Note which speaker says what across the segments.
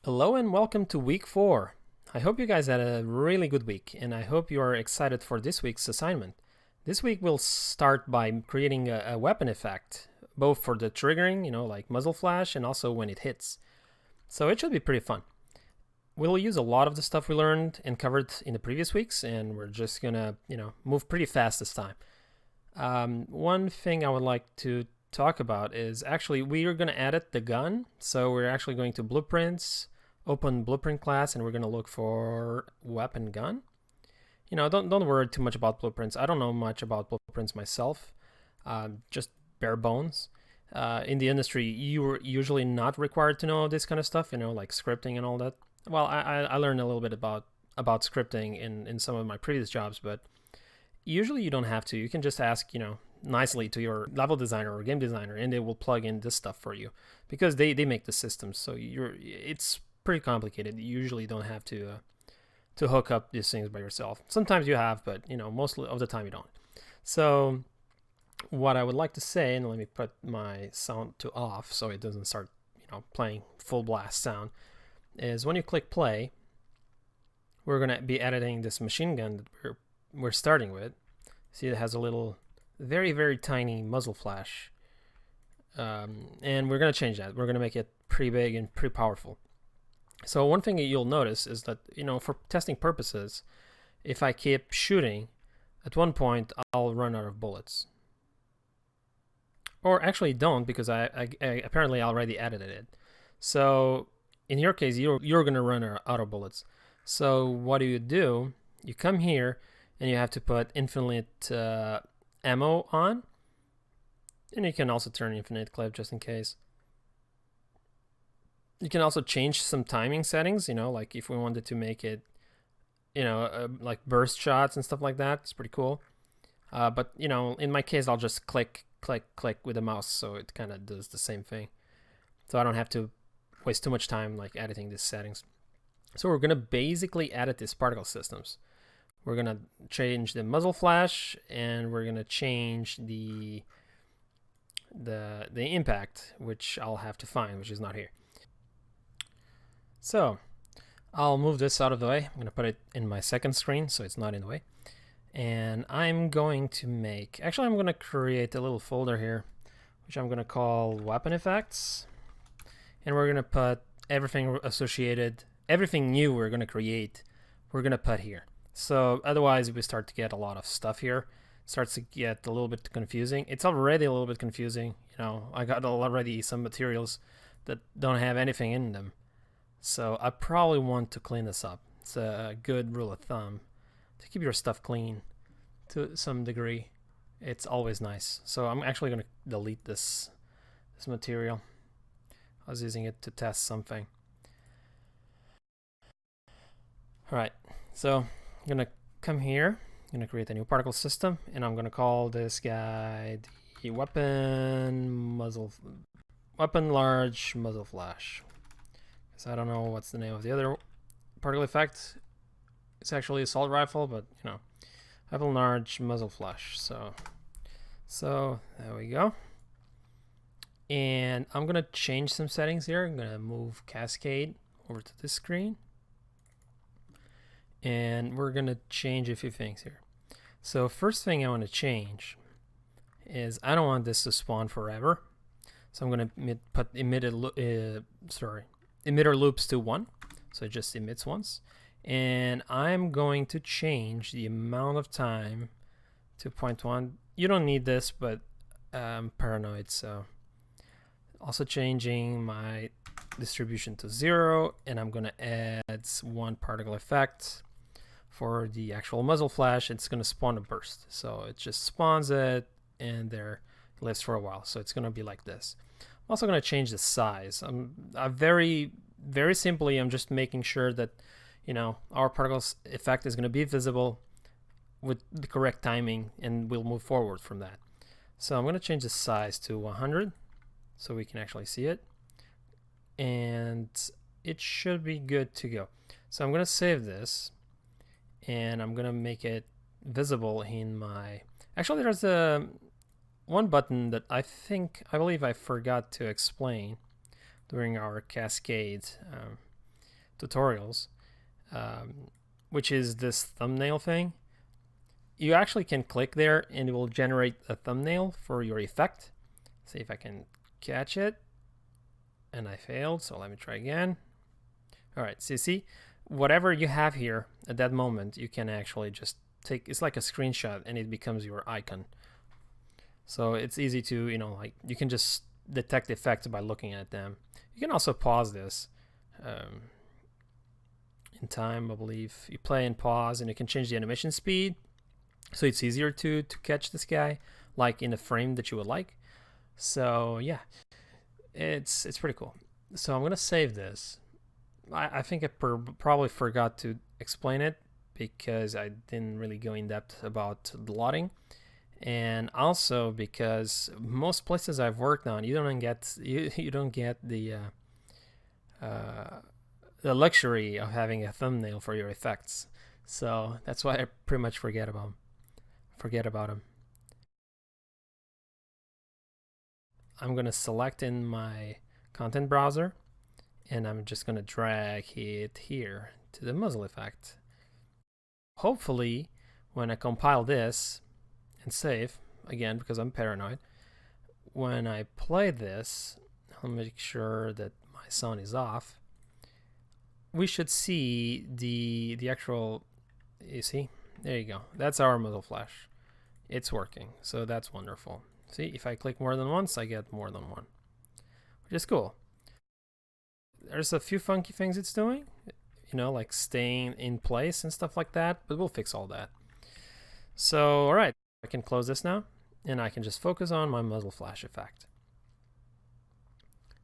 Speaker 1: Hello and welcome to week 4. I hope you guys had a really good week and I hope you are excited for this week's assignment. This week we'll start by creating a weapon effect, both for the triggering, like muzzle flash, and also when it hits. So it should be pretty fun. We'll use a lot of the stuff we learned and covered in the previous weeks, and we're just gonna, move pretty fast this time. One thing I would like to talk about is actually we are gonna edit the gun. So we're actually going to blueprints, open blueprint class, and we're gonna look for weapon gun. Don't worry too much about blueprints. I don't know much about blueprints myself, just bare bones. In the industry, you're usually not required to know this kind of stuff, like scripting and all that. Well, I learned a little bit about scripting in some of my previous jobs, but usually you don't have to. You can just ask, nicely to your level designer or game designer, and they will plug in this stuff for you because they make the systems. So it's pretty complicated. You usually don't have to hook up these things by yourself. Sometimes you have, but most of the time you don't. So what I would like to say, and let me put my sound to off so it doesn't start playing full blast sound, is when you click play, we're going to be editing this machine gun that we're starting with. See, it has a little very, very tiny muzzle flash. And we're going to change that. We're going to make it pretty big and pretty powerful. So one thing you'll notice is that, for testing purposes, if I keep shooting, at one point I'll run out of bullets. Or actually don't, because I apparently already edited it. So in your case, you're going to run out of bullets. So what do? You come here and you have to put infinite ammo on. And you can also turn infinite clip just in case. You can also change some timing settings, like if we wanted to make it, like burst shots and stuff like that. It's pretty cool. But, in my case, I'll just click, click, click with the mouse, so it kind of does the same thing. So I don't have to waste too much time like editing these settings. So we're going to basically edit these particle systems. We're going to change the muzzle flash, and we're going to change the impact, which I'll have to find, which is not here. So I'll move this out of the way. I'm going to put it in my second screen so it's not in the way. And I'm going to I'm going to create a little folder here, which I'm going to call weapon effects. And we're going to put everything associated, everything new we're going to create, we're going to put here. So otherwise we start to get a lot of stuff here. It starts to get a little bit confusing. It's already a little bit confusing. I got already some materials that don't have anything in them. So I probably want to clean this up. It's a good rule of thumb to keep your stuff clean to some degree. It's always nice. So I'm actually going to delete this material. I was using it to test something. Alright, so I'm going to come here. I'm going to create a new particle system, and I'm going to call this guy the weapon large muzzle flash. So I don't know what's the name of the other particle effect. It's actually assault rifle, but weapon large muzzle flash. So there we go. And I'm gonna change some settings here. I'm gonna move cascade over to this screen, and we're gonna change a few things here. So first thing I want to change is I don't want this to spawn forever. So I'm gonna put emitter loops to 1, so it just emits once. And I'm going to change the amount of time to 0.1. You don't need this, but I'm paranoid, so also changing my distribution to 0, and I'm gonna add 1 particle effect for the actual muzzle flash. It's gonna spawn a burst, so it just spawns it and there it lives for a while. So it's gonna be like this. I'm also gonna change the size. Very simply, I'm just making sure that our particles effect is going to be visible with the correct timing, and we'll move forward from that. So I'm going to change the size to 100 so we can actually see it, and it should be good to go. So I'm going to save this, and I'm going to make it visible in my... Actually, there's one button that I believe I forgot to explain during our cascade. tutorials, which is this thumbnail thing. You actually can click there and it will generate a thumbnail for your effect. See if I can catch it. And I failed, so let me try again. All right, so you see, whatever you have here at that moment, you can actually just take, it's like a screenshot and it becomes your icon. So it's easy to, you know, like you can just detect effects by looking at them. You can also pause this in time, I believe. You play and pause and you can change the animation speed. So it's easier to catch this guy, like in a frame that you would like. So yeah, it's pretty cool. So I'm gonna save this. I think I probably forgot to explain it because I didn't really go in depth about the lotting, and also because most places I've worked on, you don't get the luxury of having a thumbnail for your effects. So that's why I pretty much forget about them. I'm gonna select in my content browser and I'm just gonna drag it here to the muzzle effect. Hopefully when I compile this and save, again because I'm paranoid, when I play this, I'll make sure that my sound is off, we should see the actual, you see, there you go, that's our muzzle flash. It's working, so that's wonderful. See, if I click more than once, I get more than one, which is cool. There's a few funky things it's doing, you know, like staying in place and stuff like that, but we'll fix all that. So, all right, I can close this now, and I can just focus on my muzzle flash effect.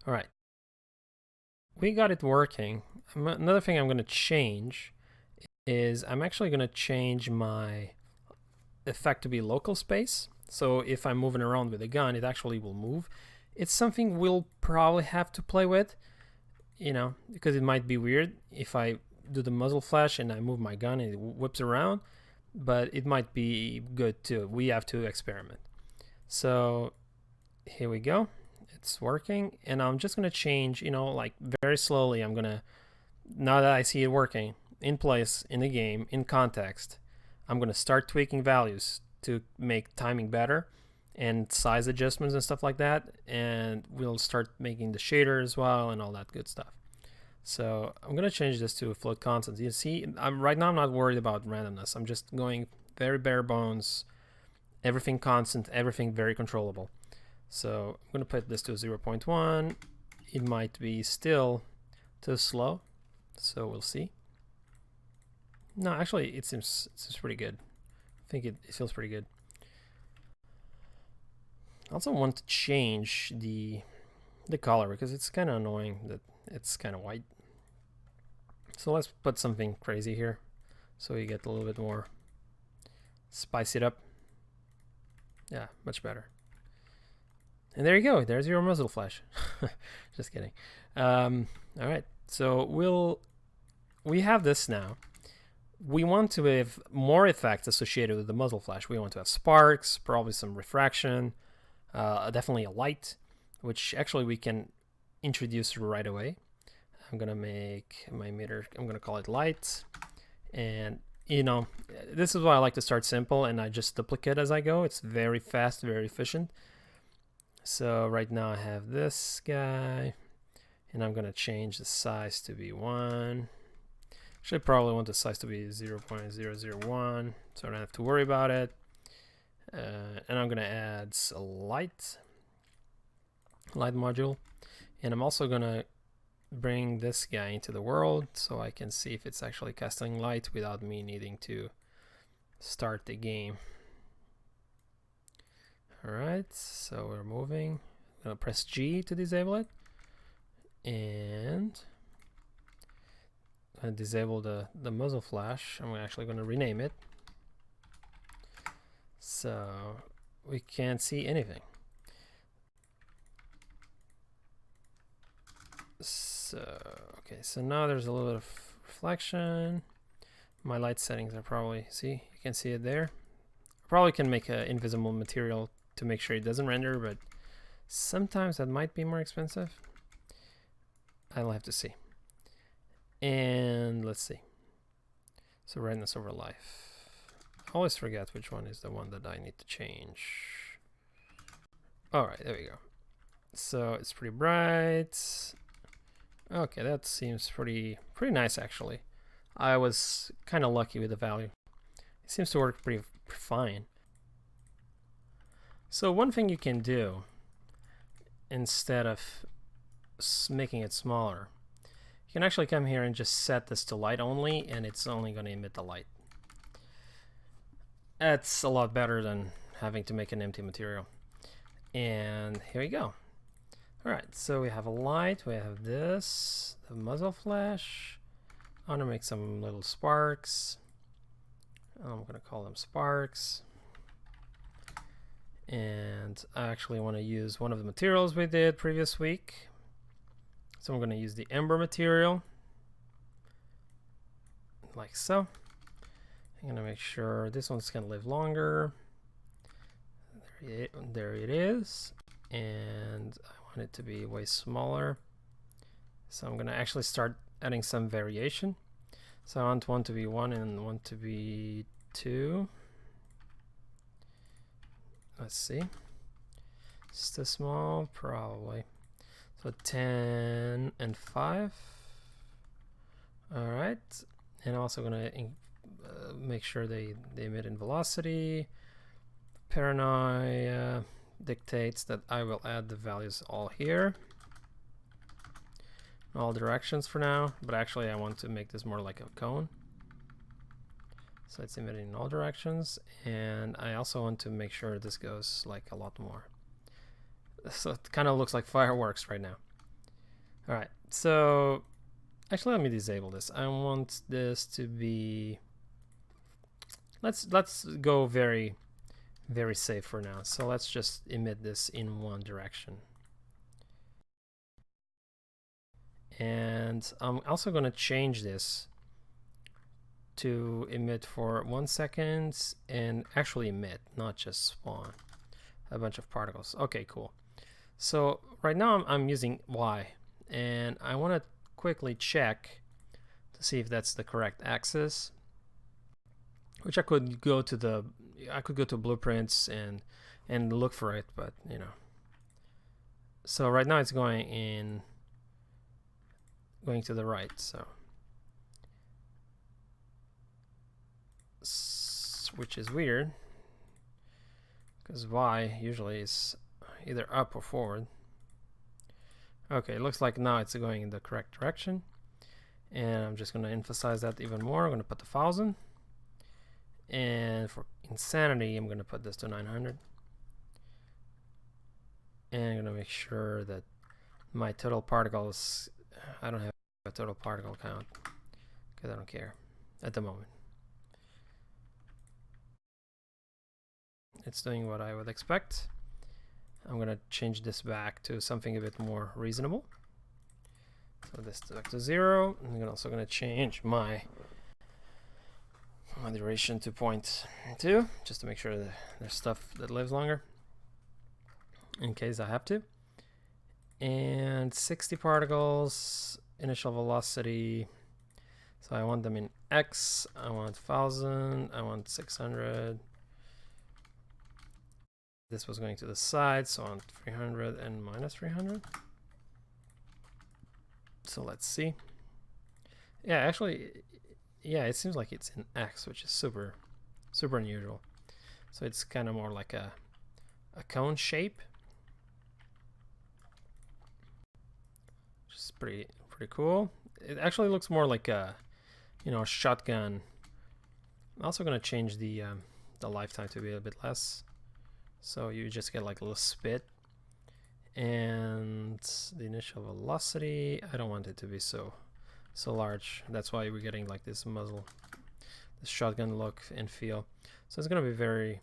Speaker 1: All right, we got it working. Another thing I'm going to change is I'm actually going to change my effect to be local space. So if I'm moving around with a gun, it actually will move. It's something we'll probably have to play with, you know, because it might be weird if I do the muzzle flash and I move my gun and it whips around, but it might be good too. We have to experiment. So here we go. It's working, and I'm just gonna change, you know, like very slowly. I'm gonna, now that I see it working in place in the game, in context, I'm gonna start tweaking values to make timing better and size adjustments and stuff like that, and we'll start making the shader as well and all that good stuff. So I'm gonna change this to a float constant. You see, right now I'm not worried about randomness. I'm just going very bare bones, everything constant, everything very controllable. So I'm gonna put this to 0.1. It might be still too slow, so we'll see. No, actually it seems pretty good. I think it feels pretty good. I also want to change the color because it's kind of annoying that it's kind of white. So let's put something crazy here so you get a little bit more, spice it up. Yeah, much better. And there you go, there's your muzzle flash. Just kidding. All right, so we have this now. We want to have more effects associated with the muzzle flash. We want to have sparks, probably some refraction, definitely a light, which actually we can introduce right away. I'm gonna make my meter, I'm gonna call it light, and you know, this is why I like to start simple and I just duplicate as I go. It's very fast, very efficient. So right now I have this guy, and I'm gonna change the size to be 1. Should probably want the size to be 0.001, so I don't have to worry about it. And I'm gonna add a light module, and I'm also gonna bring this guy into the world so I can see if it's actually casting light without me needing to start the game. Alright, so we're moving. I'm gonna press G to disable it, and I'm gonna disable the muzzle flash. I'm actually gonna rename it so we can't see anything. So okay, so now there's a little bit of reflection. My light settings are probably, see, you can see it there. Probably can make an invisible material to make sure it doesn't render, but sometimes that might be more expensive. I'll have to see. And let's see. So redness over life. I always forget which one is the one that I need to change. All right, there we go. So it's pretty bright. Okay, that seems pretty nice actually. I was kind of lucky with the value. It seems to work pretty fine. So one thing you can do instead of making it smaller, you can actually come here and just set this to light only, and it's only going to emit the light. That's a lot better than having to make an empty material. And here we go. Alright, so we have a light, we have this, the muzzle flash. I want to make some little sparks. I'm going to call them sparks. And I actually want to use one of the materials we did previous week. So I'm going to use the ember material, like so. I'm going to make sure this one's going to live longer. There it is. And I want it to be way smaller. So I'm going to actually start adding some variation. So I want one to be 1 and one to be 2. Let's see. Is this small? Probably. So 10 and 5. All right. And I'm also going to make sure they emit in velocity. Paranoia dictates that I will add the values all here. In all directions for now. But actually I want to make this more like a cone. So it's emitting in all directions. And I also want to make sure this goes like a lot more. So it kind of looks like fireworks right now. All right, so actually let me disable this. I want this to be, let's go very safe for now. So let's just emit this in one direction. And I'm also going to change this to emit for 1 second and actually emit, not just spawn a bunch of particles. Okay, cool. So right now I'm using Y, and I want to quickly check to see if that's the correct axis, which I could go to blueprints and look for it, but you know. So right now it's going to the right, so which is weird because Y usually is either up or forward. Okay, it looks like now it's going in the correct direction, and I'm just going to emphasize that even more. I'm going to put 1,000, and for insanity I'm going to put this to 900, and I'm going to make sure that my total particles, I don't have a total particle count because I don't care at the moment. It's doing what I would expect. I'm going to change this back to something a bit more reasonable. So this back to 0. I'm also going to change my duration to 0.2 just to make sure that there's stuff that lives longer in case I have to. And 60 particles, initial velocity. So I want them in X. I want 1,000. I want 600. This was going to the side, so on 300 and minus 300. So let's see. Yeah, actually, yeah, it seems like it's in X, which is super unusual. So it's kind of more like a cone shape, which is pretty cool. It actually looks more like a, you know, a shotgun. I'm also going to change the lifetime to be a bit less. So you just get like a little spit, and the initial velocity, I don't want it to be so large. That's why we're getting like this muzzle, this shotgun look and feel. So it's gonna be very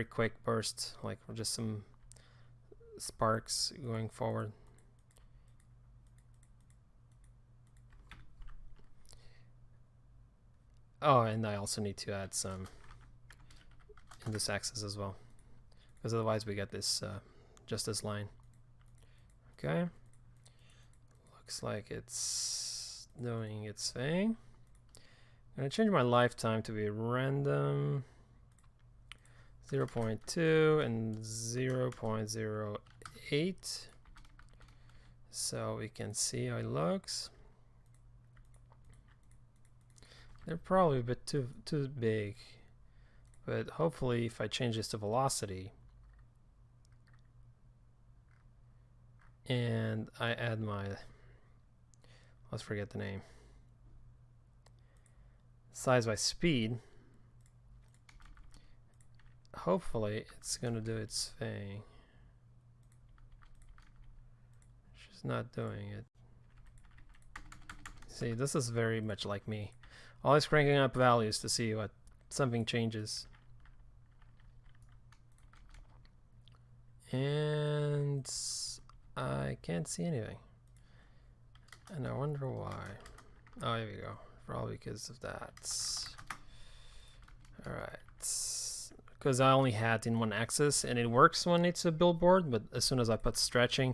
Speaker 1: quick burst, like just some sparks going forward. Oh, and I also need to add some in this axis as well, because otherwise we get this just this line. Okay, looks like it's doing its thing. I'm gonna change my lifetime to be random 0.2 and 0.08 so we can see how it looks. They're probably a bit too big, but hopefully if I change this to velocity and I add my, let's forget the name, size by speed, hopefully it's gonna do its thing. She's not doing it. See, this is very much like me. Always cranking up values to see what something changes. And I can't see anything. And I wonder why. Oh, here we go. Probably because of that. Alright. Because I only had in one axis, and it works when it's a billboard, but as soon as I put stretching,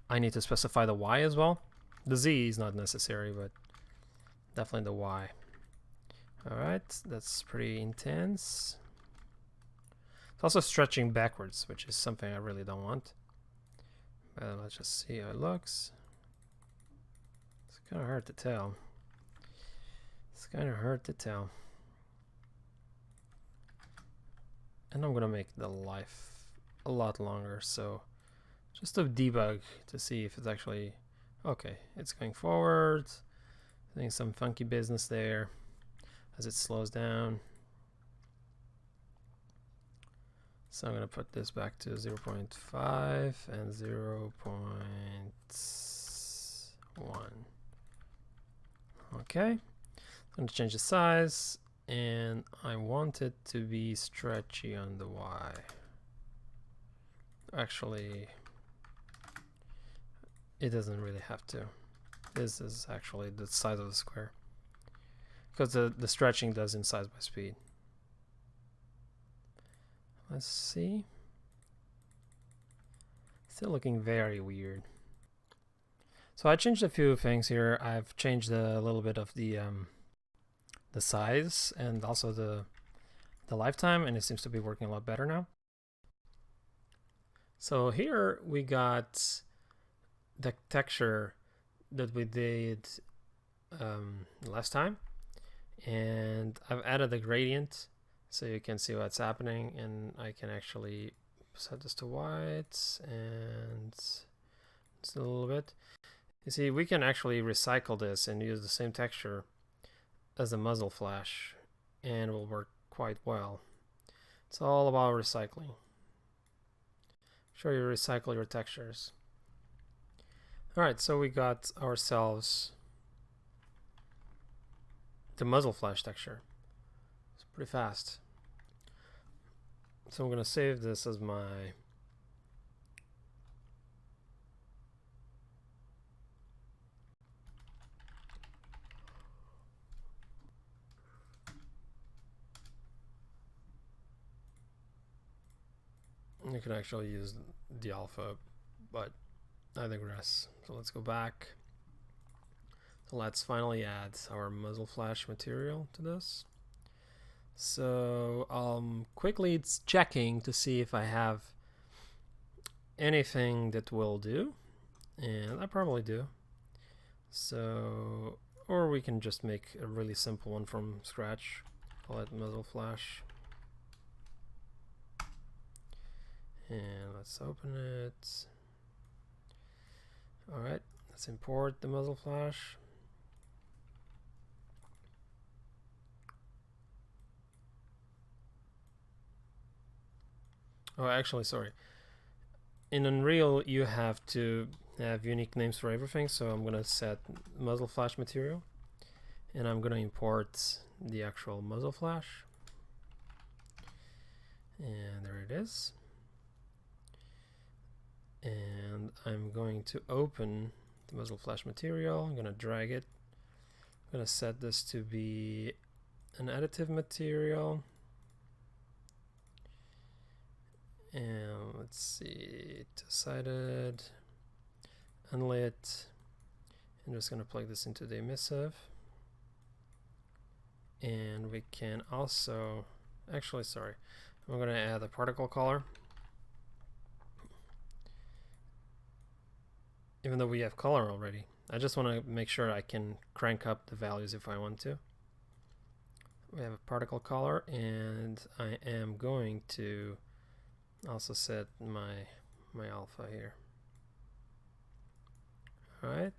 Speaker 1: I need to specify the Y as well. The Z is not necessary, but definitely the Y. Alright, that's pretty intense. It's also stretching backwards, which is something I really don't want. But let's just see how it looks. It's kind of hard to tell. And I'm gonna make the life a lot longer, so just to debug to see if it's actually okay. It's going forward. Doing some funky business there as it slows down. So I'm going to put this back to 0.5 and 0.1. Okay. I'm going to change the size, and I want it to be stretchy on the Y. Actually, it doesn't really have to. This is actually the size of the square, because the stretching does in size by speed. Let's see. Still looking very weird. So I changed a few things here. I've changed a little bit of the size and also the lifetime, and it seems to be working a lot better now. So here we got the texture that we did last time, and I've added a gradient so you can see what's happening, and I can actually set this to white and just a little bit. You see, we can actually recycle this and use the same texture as a muzzle flash, and it will work quite well. It's all about recycling. Sure, you recycle your textures. Alright, so we got ourselves the muzzle flash texture. It's pretty fast. So I'm going to save this as my you can actually use the alpha, but I digress. So let's go back. So let's finally add our muzzle flash material to this. So quickly it's checking to see if I have anything that will do, and I probably do. So, or we can just make a really simple one from scratch. Call it muzzle flash. And let's open it. Alright, let's import the muzzle flash. Oh, actually, sorry. In Unreal, you have to have unique names for everything, so I'm going to set muzzle flash material, and I'm going to import the actual muzzle flash. And there it is. And I'm going to open the muzzle flash material. I'm going to drag it. I'm going to set this to be an additive material. And let's see, two-sided, unlit, I'm just going to plug this into the emissive. And we can also, actually, sorry, I'm going to add a particle color. Even though we have color already, I just want to make sure I can crank up the values if I want to. We have a particle color, and I am going to also set my alpha here. All right.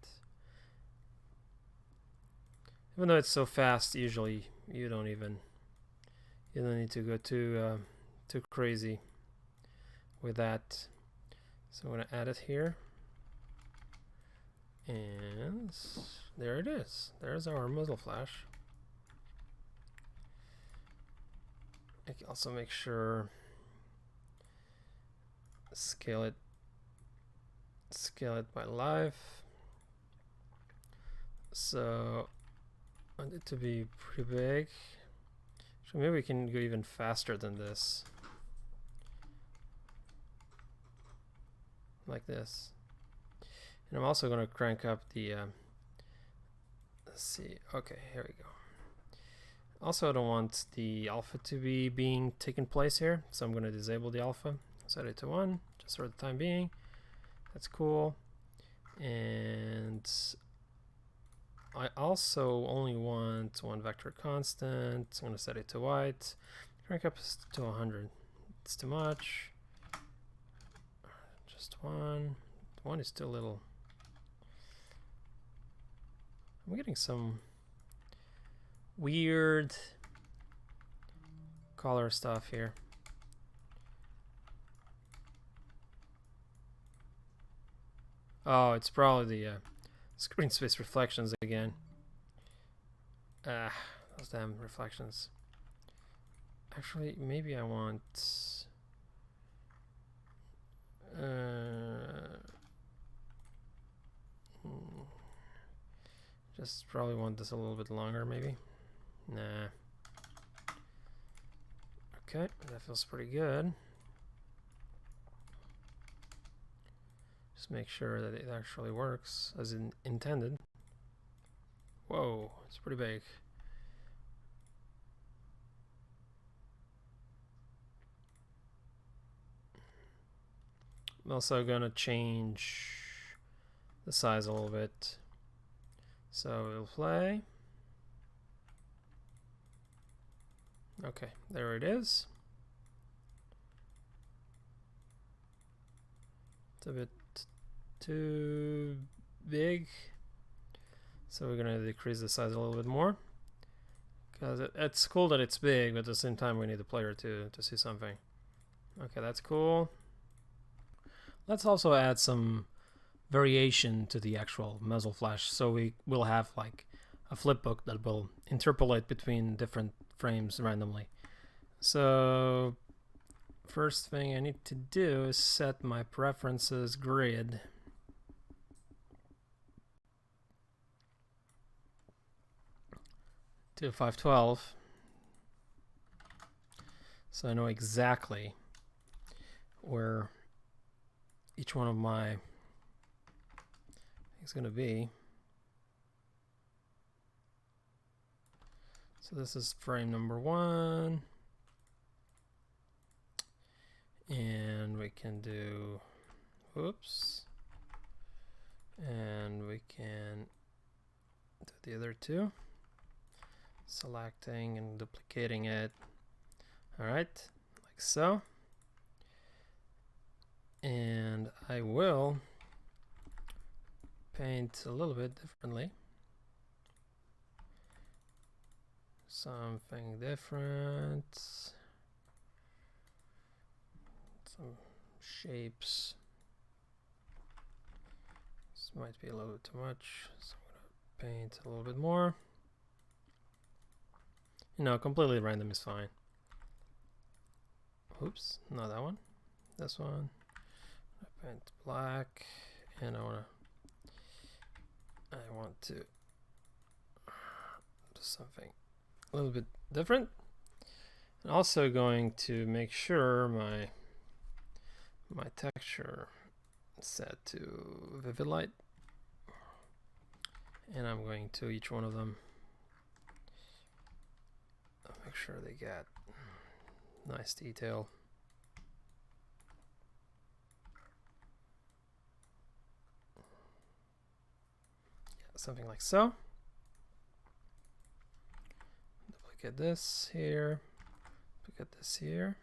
Speaker 1: Even though it's so fast, usually you don't need to go too crazy with that. So I'm going to add it here. And there it is. There's our muzzle flash. I can also make sure scale it by life. So I want it to be pretty big. So maybe we can go even faster than this. Like this. And I'm also going to crank up the, let's see, okay, here we go. Also, I don't want the alpha to be being taken place here, so I'm going to disable the alpha, set it to 1, just for the time being. That's cool. And I also only want one vector constant. I'm going to set it to white, crank up to 100. It's too much. Just one. One is too little. I'm getting some weird color stuff here. Oh, it's probably the screen space reflections again. Those damn reflections. Actually, maybe I want just probably want this a little bit longer, maybe. Nah. Okay, that feels pretty good. Just make sure that it actually works as intended. Whoa, it's pretty big. I'm also gonna change the size a little bit. So we'll play. Okay, there it is. It's a bit too big. So we're gonna decrease the size a little bit more. Because it's cool that it's big, but at the same time we need the player to see something. Okay, that's cool. Let's also add some variation to the actual muzzle flash, so we will have like a flipbook that will interpolate between different frames randomly. So first thing I need to do is set my preferences grid to 512, so I know exactly where each one of my is going to be. So this is frame number 1, and we can do, oops, and we can do the other two, selecting and duplicating it. All right, like so. And I will paint a little bit differently. Something different. Some shapes. This might be a little bit too much, so I'm gonna paint a little bit more. You know, completely random is fine. Oops, not that one. This one. I paint black, and I want to do something a little bit different. And also going to make sure my texture is set to vivid light. and I'm going to each one of them make sure they get nice detail. Yeah, something like so. Duplicate this here, duplicate this here,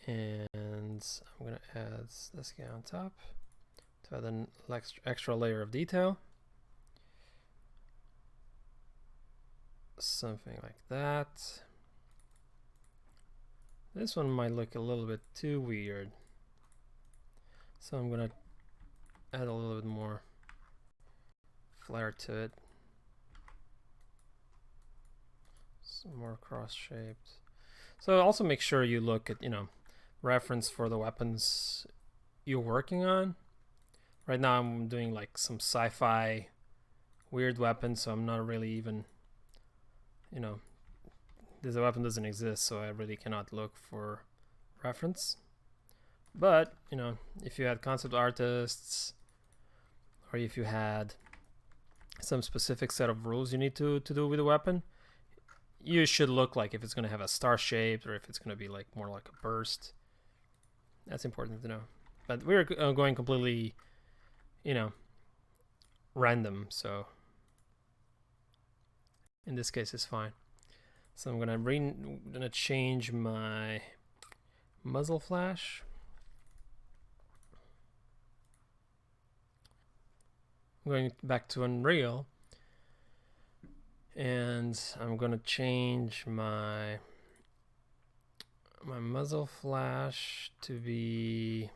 Speaker 1: and I'm gonna add this guy on top to add an extra layer of detail. Something like that. This one might look a little bit too weird, so I'm gonna add a little bit more flair to it. Some more cross-shaped. So also make sure you look at, reference for the weapons you're working on. Right now I'm doing like some sci-fi weird weapons, so I'm not really even, this weapon doesn't exist, so I really cannot look for reference. But, if you had concept artists, or if you had some specific set of rules you need to do with a weapon, you should look like if it's going to have a star shape or if it's going to be like more like a burst. That's important to know. But we're going completely, random, so in this case it's fine. So I'm gonna change my muzzle flash. I'm going back to Unreal, and I'm gonna change my muzzle flash to be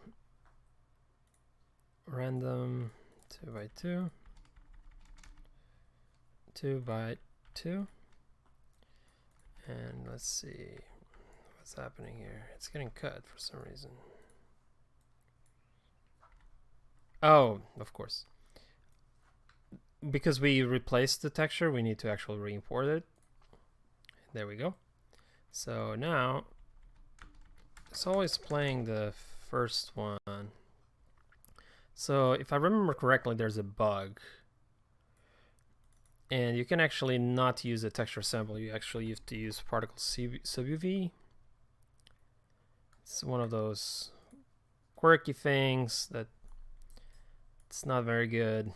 Speaker 1: random 2x2, 2x2, and let's see what's happening here. It's getting cut for some reason. Oh, of course. Because we replaced the texture, we need to actually re-import it. There we go. So now it's always playing the first one. So if I remember correctly, there's a bug. And you can actually not use a texture sample. You actually have to use particle sub-UV. It's one of those quirky things that it's not very good.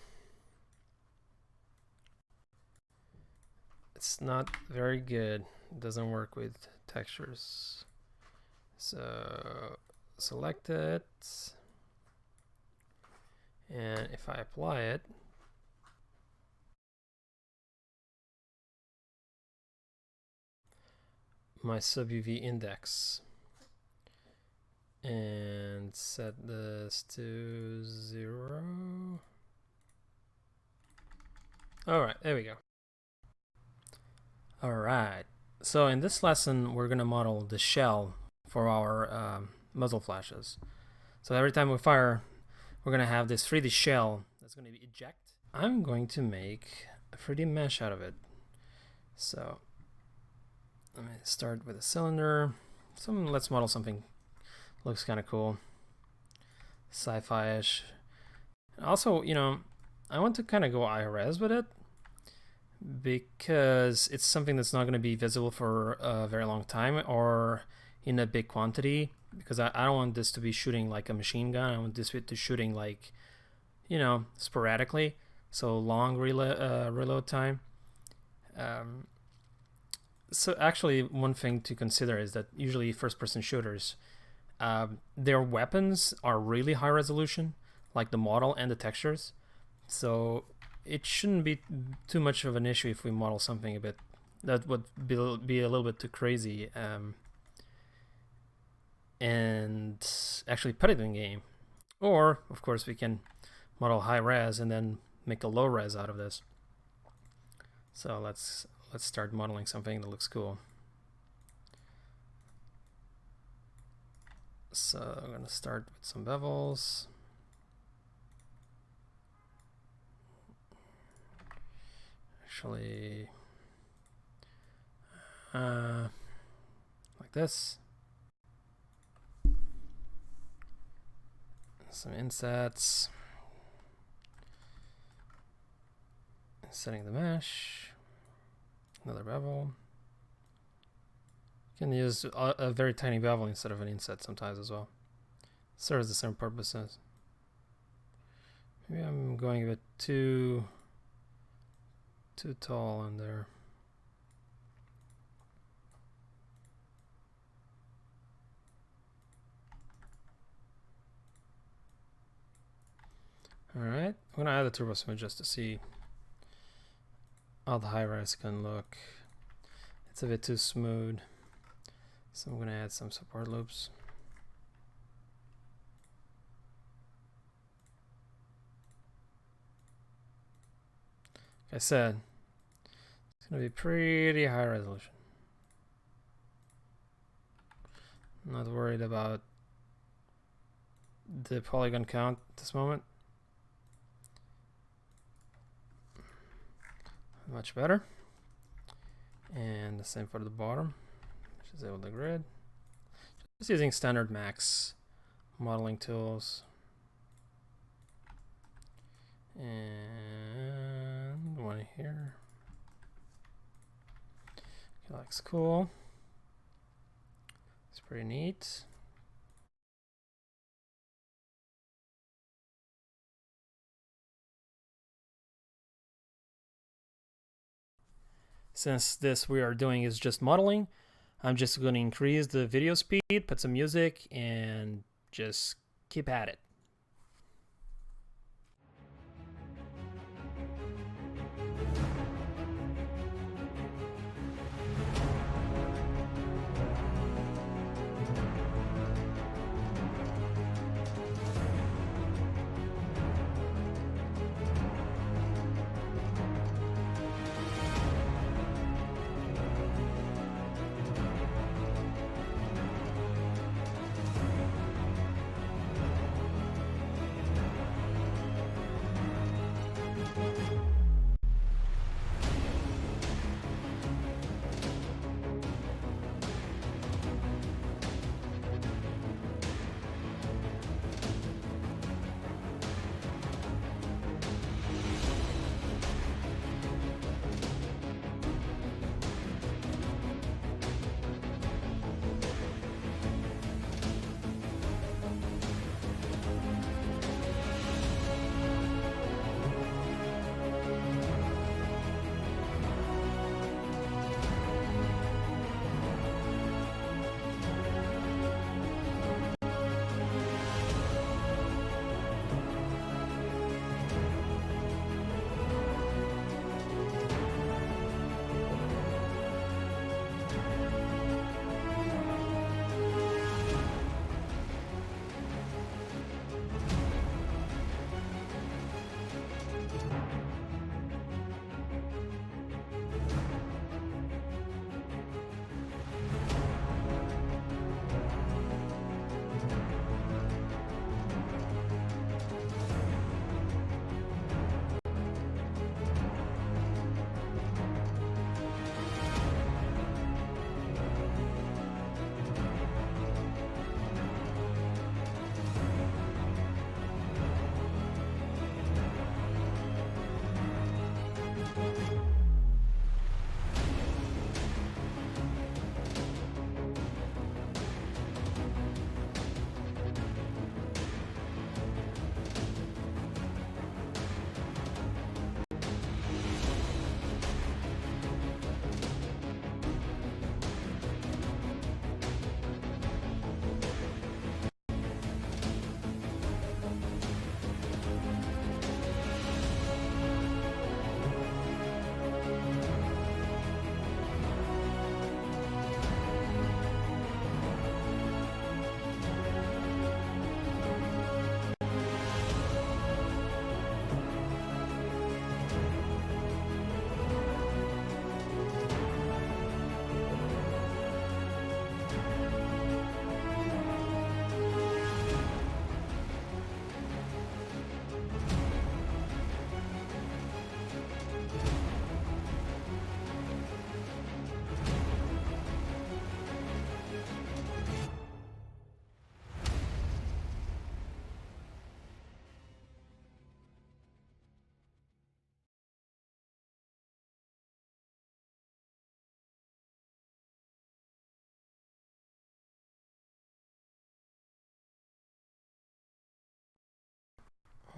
Speaker 1: It's not very good. It doesn't work with textures. So select it. And if I apply it, my sub-UV index, and set this to 0. Alright, there we go. Alright, so in this lesson we're going to model the shell for our muzzle flashes. So every time we fire, we're going to have this 3D shell that's going to be eject. I'm going to make a 3D mesh out of it. So let me start with a cylinder. Let's model something looks kind of cool, sci-fi-ish. Also, I want to kind of go high-res with it because it's something that's not going to be visible for a very long time or in a big quantity, because I don't want this to be shooting like a machine gun. I want this to shooting like, sporadically, so long reload time. So actually, one thing to consider is that usually first-person shooters, their weapons are really high resolution, like the model and the textures. So it shouldn't be too much of an issue if we model something a bit that would be a little bit too crazy, and actually put it in game. Or of course we can model high res and then make a low res out of this. So let's start modeling something that looks cool. So I'm gonna start with some bevels. Actually, like this. Some insets. Setting the mesh. Another bevel. You can use a very tiny bevel instead of an inset sometimes as well. Serves the same purposes. Maybe I'm going a bit too tall in there. Alright, I'm gonna add the turbo smooth just to see how the high res can look. It's a bit too smooth, so I'm gonna add some support loops. Like I said, it's gonna be pretty high resolution. I'm not worried about the polygon count at this moment. Much better. And the same for the bottom. Disable the grid. Just using standard Max modeling tools. And one here. Okay, looks cool. It's pretty neat. Since this we are doing is just modeling, I'm just going to increase the video speed, put some music, and just keep at it.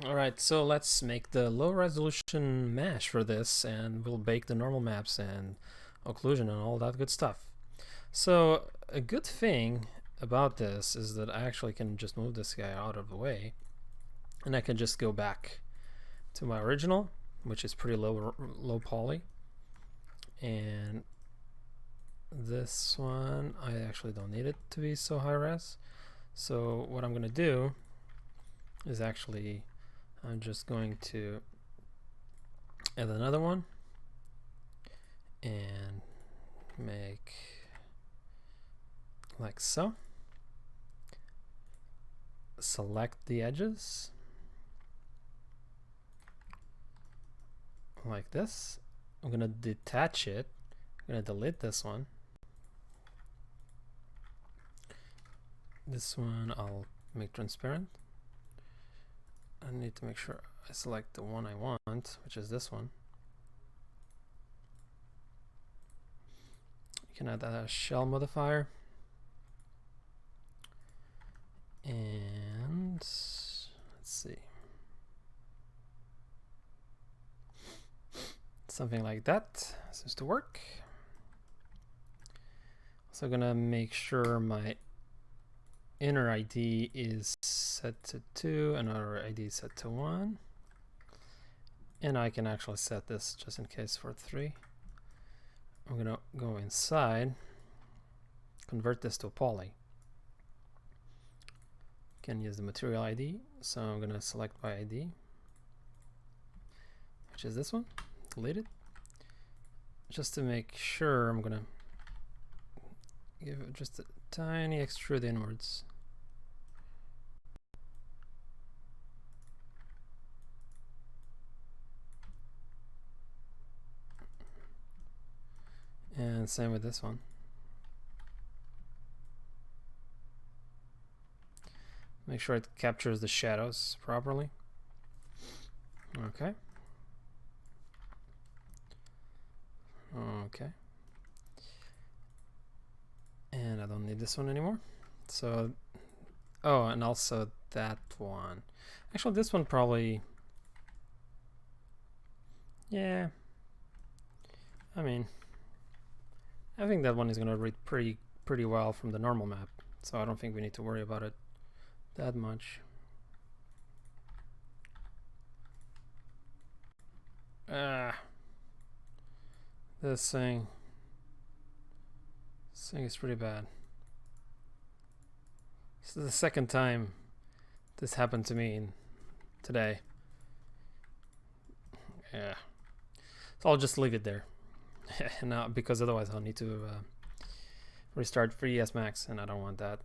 Speaker 1: Alright, so let's make the low resolution mesh for this, and we'll bake the normal maps and occlusion and all that good stuff. So a good thing about this is that I actually can just move this guy out of the way, and I can just go back to my original, which is pretty low poly. And this one, I actually don't need it to be so high res. So what I'm gonna do is actually, I'm just going to add another one and make like so. Select the edges like this. I'm gonna detach it. I'm gonna delete this one. This one I'll make transparent. I need to make sure I select the one I want, which is this one. You can add a shell modifier. And let's see. Something like that seems to work. So I'm gonna make sure my inner ID is set to 2, another ID is set to 1. And I can actually set this just in case for 3. I'm gonna go inside, convert this to a poly. Can use the material ID, so I'm gonna select my ID, which is this one, delete it. Just to make sure, I'm gonna give it just a tiny extrude inwards. And same with this one. Make sure it captures the shadows properly. Okay. Okay. And I don't need this one anymore. So, oh, and also that one. Actually, this one probably, yeah. I mean, I think that one is gonna read pretty well from the normal map. So I don't think we need to worry about it that much. This thing is pretty bad. This is the second time this happened to me today. Yeah. So I'll just leave it there. Now, because otherwise I'll need to restart FreeES Max, and I don't want that.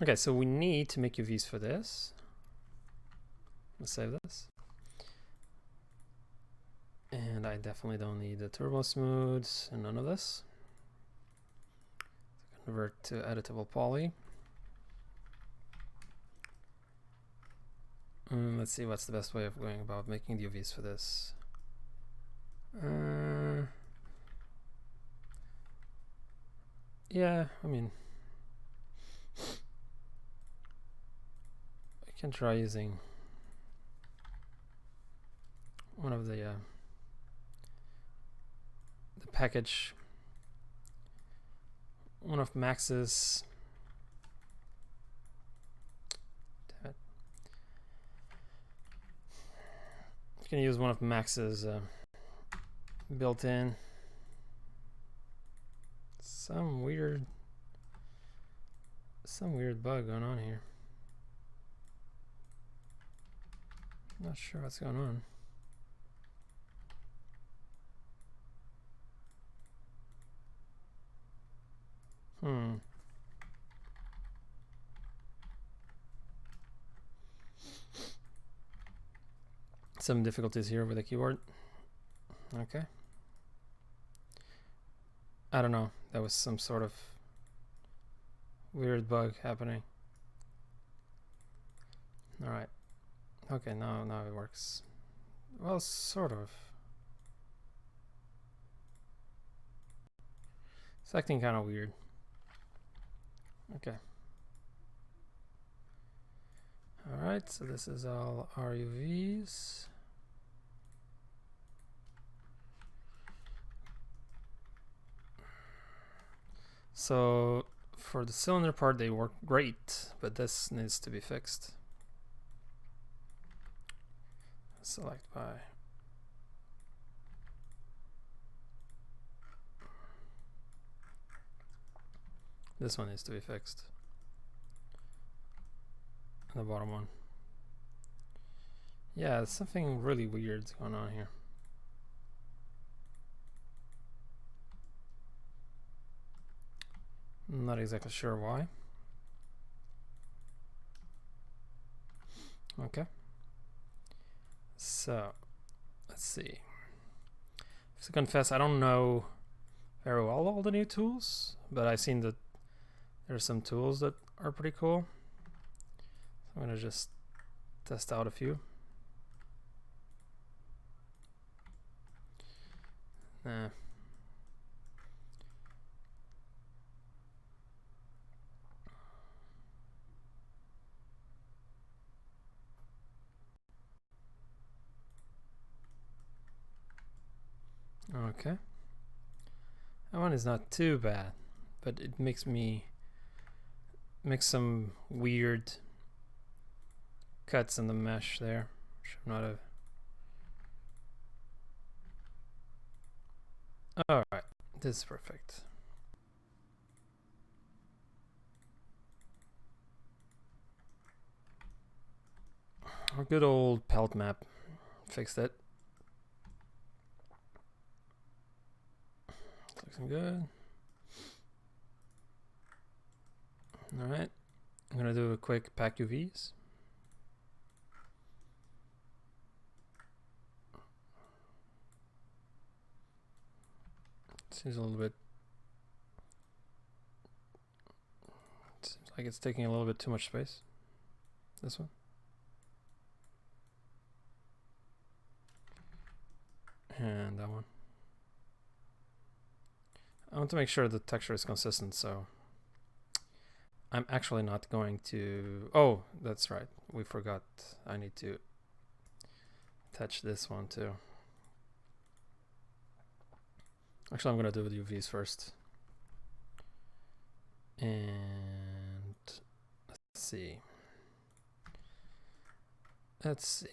Speaker 1: Okay, so we need to make UVs for this. Let's save this. And I definitely don't need the turbo smooths and none of this. Convert to editable poly. Let's see what's the best way of going about making the UVs for this. Yeah, I mean, I can try using one of the package, one of Max's. Damn it. You can use one of Max's built-in. Some weird bug going on here. Not sure what's going on. Some difficulties here with the keyboard. Okay. I don't know. That was some sort of weird bug happening. All right. Okay, now it works. Well, sort of. It's acting kind of weird. Okay. Alright, so this is all RUVs. So for the cylinder part they work great, but this needs to be fixed. Select by. This one needs to be fixed. And the bottom one. Yeah, something really weird going on here. I'm not exactly sure why. Okay. So, let's see. To confess, I don't know very well all the new tools, but I've seen that there's some tools that are pretty cool. So I'm gonna just test out a few. Nah. Okay. That one is not too bad, but it makes some weird cuts in the mesh there. Should not have. Alright, this is perfect. Our good old pelt map fixed it. Looking good. Alright, I'm gonna do a quick pack UVs. Seems a little bit. Seems like it's taking a little bit too much space. This one. And that one. I want to make sure the texture is consistent, so I'm actually not going to. Oh, that's right. We forgot. I need to touch this one too. Actually, I'm gonna do the UVs first. And let's see. Let's see.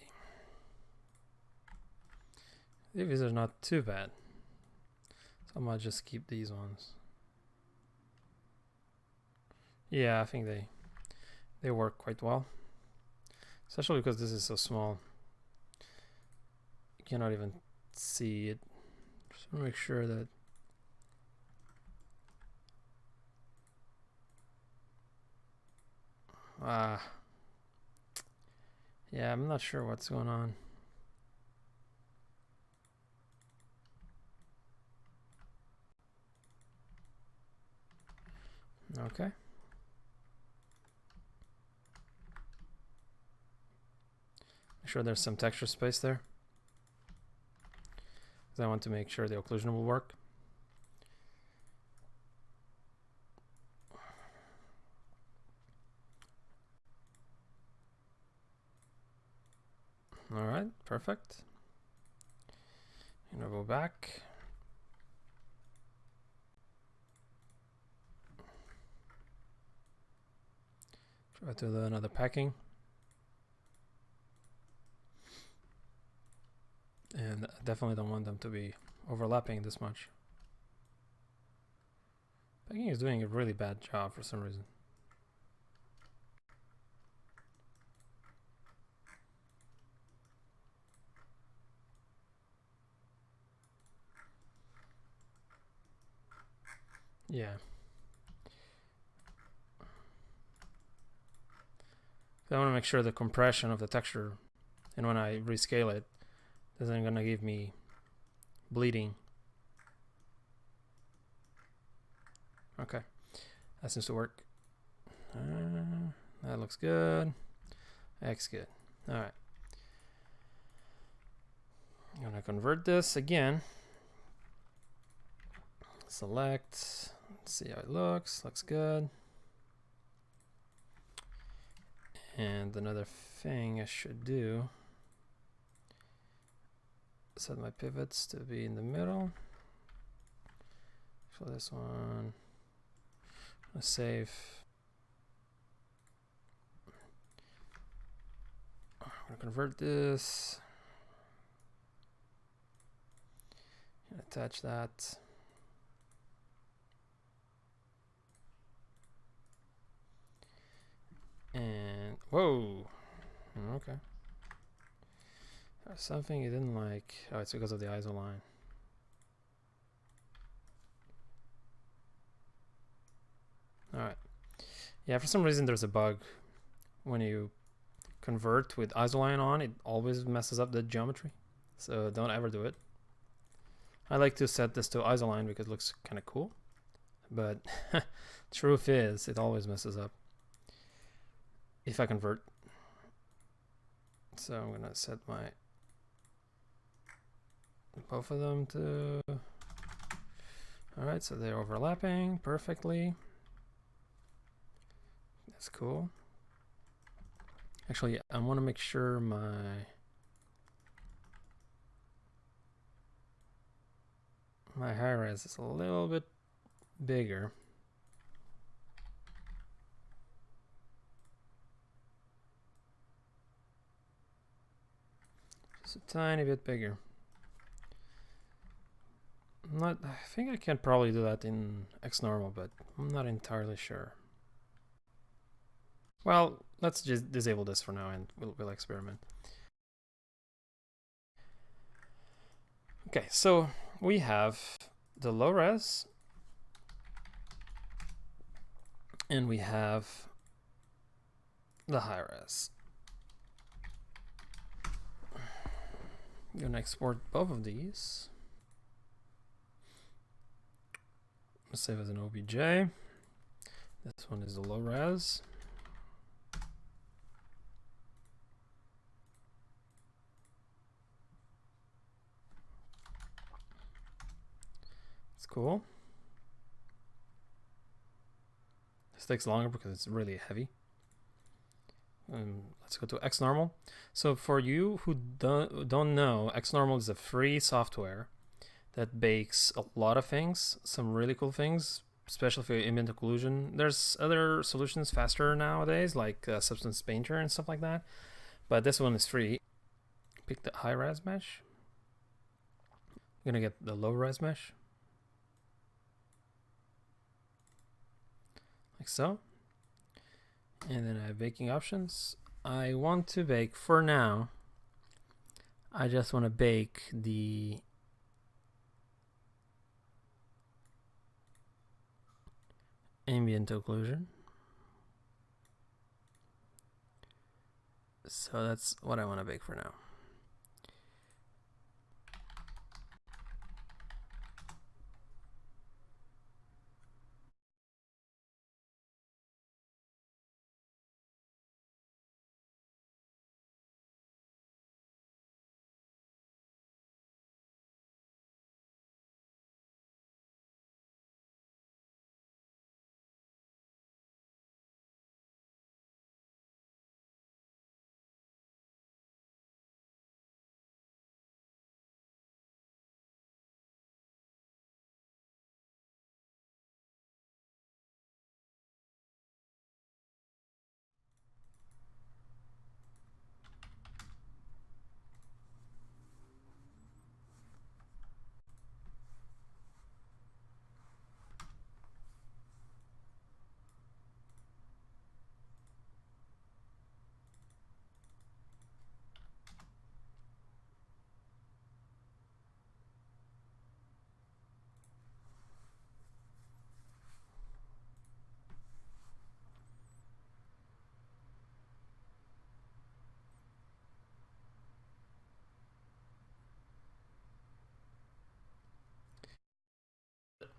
Speaker 1: The UVs are not too bad. So I might just keep these ones. Yeah, I think they work quite well. Especially because this is so small. You cannot even see it. Just want to make sure that yeah, I'm not sure what's going on. Okay. Make sure there's some texture space there. Because I want to make sure the occlusion will work. Alright, perfect. I'm gonna go back. Try to do another packing. And I definitely don't want them to be overlapping this much. Packing is doing a really bad job for some reason. Yeah. I want to make sure the compression of the texture, and when I rescale it, isn't gonna give me bleeding. Okay, that seems to work. That looks good. That's good. All right. I'm gonna convert this again. Select. Let's see how it looks. Looks good. And another thing I should do, set my pivots to be in the middle. For this one, let's save. I'm gonna convert this. Attach that. And whoa, okay. There's something you didn't like. Oh, it's because of the ISO line. All right. Yeah, for some reason there's a bug when you convert with ISO line on. It always messes up the geometry, so don't ever do it. I like to set this to ISO line because it looks kind of cool, but truth is it always messes up if I convert. So I'm gonna set my both of them to. All right, so they're overlapping perfectly. That's cool. Actually, I want to make sure my high res is a little bit bigger. Just a tiny bit bigger. I think I can probably do that in XNormal, but I'm not entirely sure. Well, let's just disable this for now and we'll experiment. Okay, so we have the low res and we have the high res. I'm gonna export both of these. Let's save as an OBJ. This one is the low res. It's cool. This takes longer because it's really heavy. Let's go to XNormal. So for you who don't know, XNormal is a free software that bakes a lot of things, some really cool things, especially for ambient occlusion. There's other solutions faster nowadays, like Substance Painter and stuff like that, but this one is free. Pick the high res mesh. I'm gonna get the low res mesh, like so. And then I have baking options. I want to bake, for now, I just want to bake the ambient occlusion. So that's what I want to bake for now.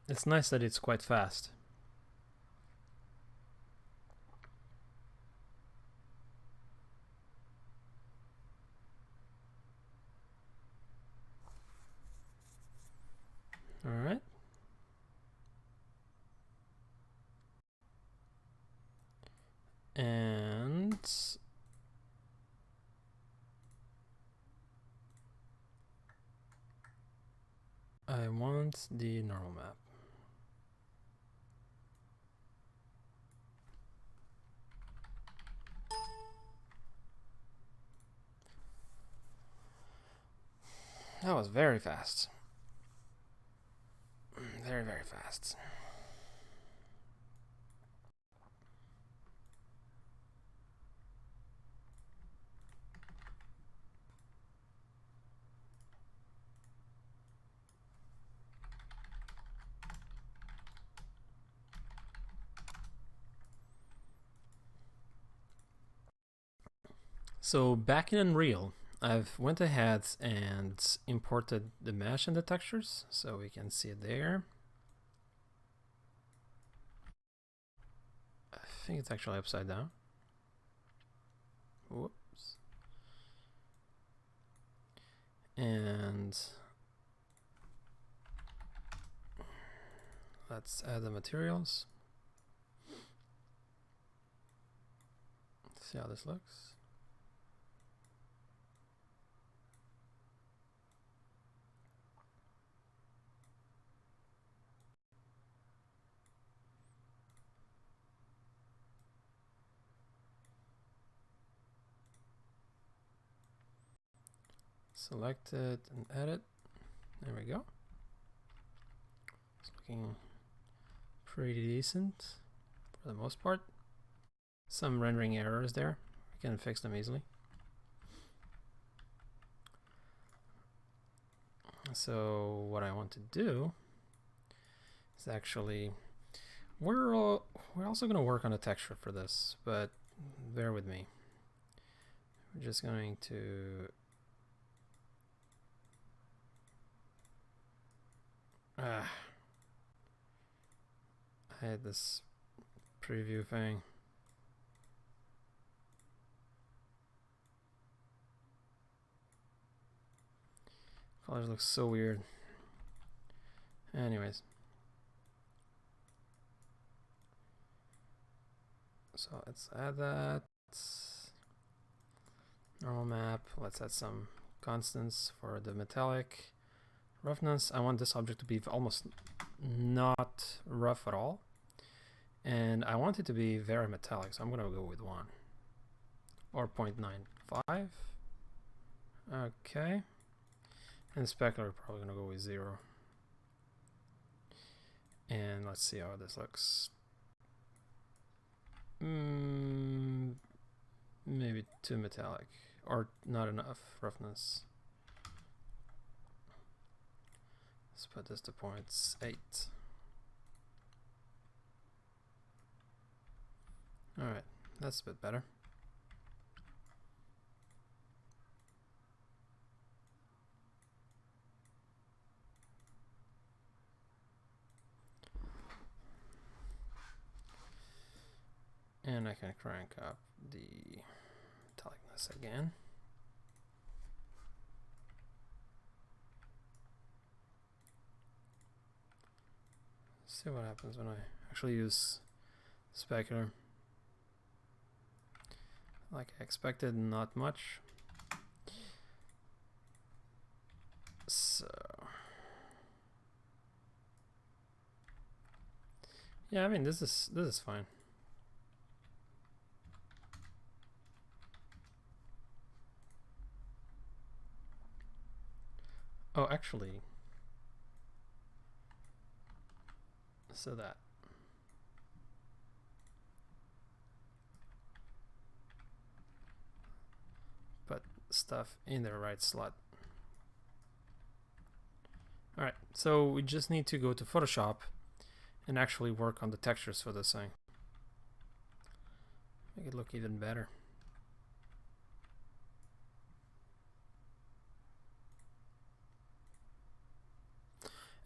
Speaker 1: It's nice that it's quite fast. All right. And I want the normal map. That was very fast. Very, very fast. So back in Unreal, I've went ahead and imported the mesh and the textures, so we can see it there. I think it's actually upside down. Whoops. And let's add the materials. See how this looks. Select it and edit. There we go. It's looking pretty decent for the most part. Some rendering errors there. We can fix them easily. So what I want to do is actually, we're also going to work on a texture for this, but bear with me. We're just going to I had this preview thing. Colors look so weird. Anyways. So let's add that. Normal map. Let's add some constants for the metallic. Roughness, I want this object to be almost not rough at all. And I want it to be very metallic, so I'm going to go with 1. Or 0.95. Okay. And specular, probably going to go with 0. And let's see how this looks. Maybe too metallic, or not enough roughness. Let's put this to 0.8. Alright, that's a bit better. And I can crank up the metallicness again. See what happens when I actually use specular. Like I expected, not much. So yeah, I mean this is fine. Oh, actually, so that put stuff in the right slot. Alright, so we just need to go to Photoshop and actually work on the textures for this thing. Make it look even better.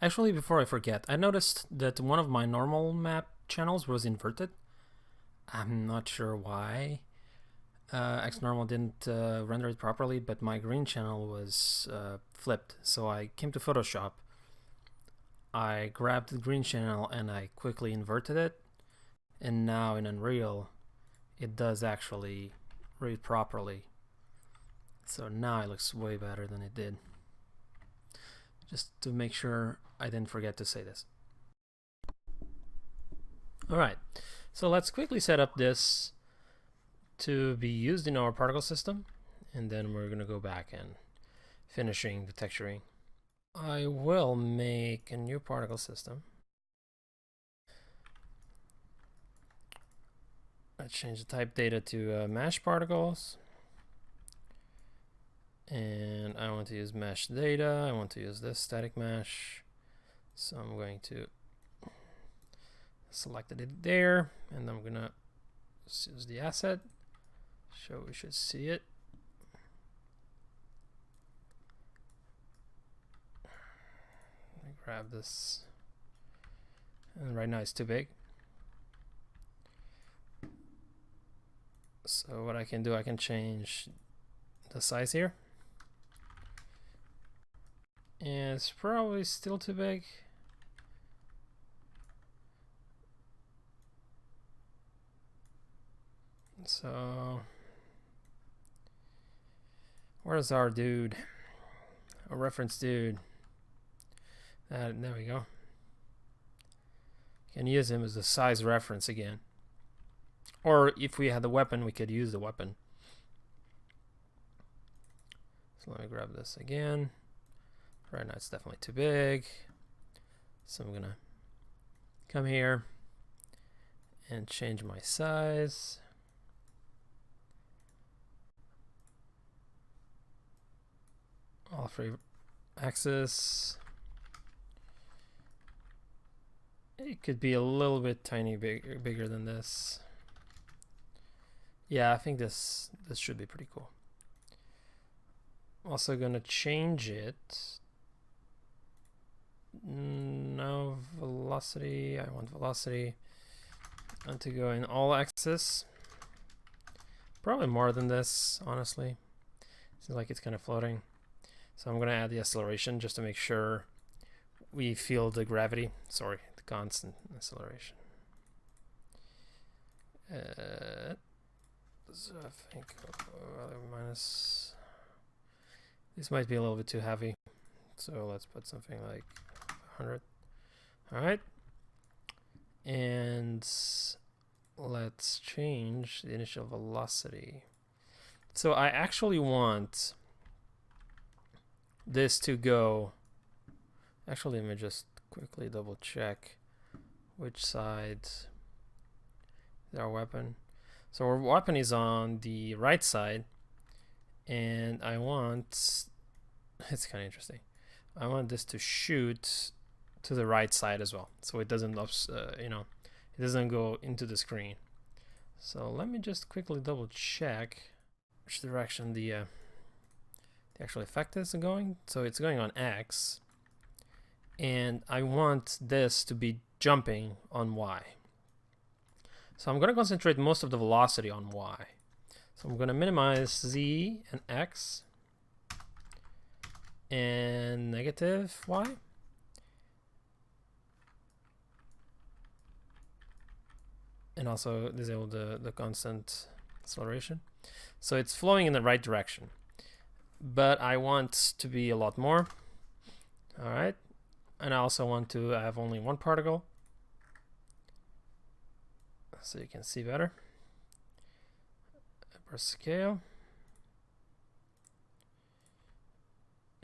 Speaker 1: Actually, before I forget, I noticed that one of my normal map channels was inverted. I'm not sure why. XNormal didn't render it properly, but my green channel was flipped. So I came to Photoshop, I grabbed the green channel and I quickly inverted it. And now in Unreal, it does actually read properly. So now it looks way better than it did. just to make sure I didn't forget to say this. All right, so let's quickly set up this to be used in our particle system, and then we're gonna go back and finishing the texturing. I will make a new particle system. Let's change the type data to mesh particles. And I want to use mesh data. I want to use this static mesh. So I'm going to select it there, and I'm gonna use the asset. So we should see it. Let me grab this. And right now it's too big. So what I can do, I can change the size here. And it's probably still too big. So where's our dude? Our reference dude. There we go. Can use him as a size reference again. Or if we had the weapon, we could use the weapon. So let me grab this again. Right now it's definitely too big. So I'm gonna come here and change my size. All three axes. It could be a little bit bigger than this. Yeah, I think this should be pretty cool. Also gonna change it. No velocity. I want velocity. I want to go in all axis. Probably more than this, honestly. Seems like it's kind of floating. So I'm gonna add the acceleration just to make sure we feel the gravity. Sorry, the constant acceleration. So I think minus. This might be a little bit too heavy, so let's put something like 100. All right, and let's change the initial velocity. So I actually want this to go. Actually, let me just quickly double check which side is our weapon. So our weapon is on the right side, and I want, it's kind of interesting, I want this to shoot to the right side as well, so it doesn't it doesn't go into the screen. So let me just quickly double check which direction the actual effect is going. So it's going on X, and I want this to be jumping on Y. So I'm going to concentrate most of the velocity on Y. So I'm going to minimize Z and X and negative Y. And also disable the constant acceleration. So it's flowing in the right direction. But I want to be a lot more. All right. And I also want to have only one particle, so you can see better. Burst scale.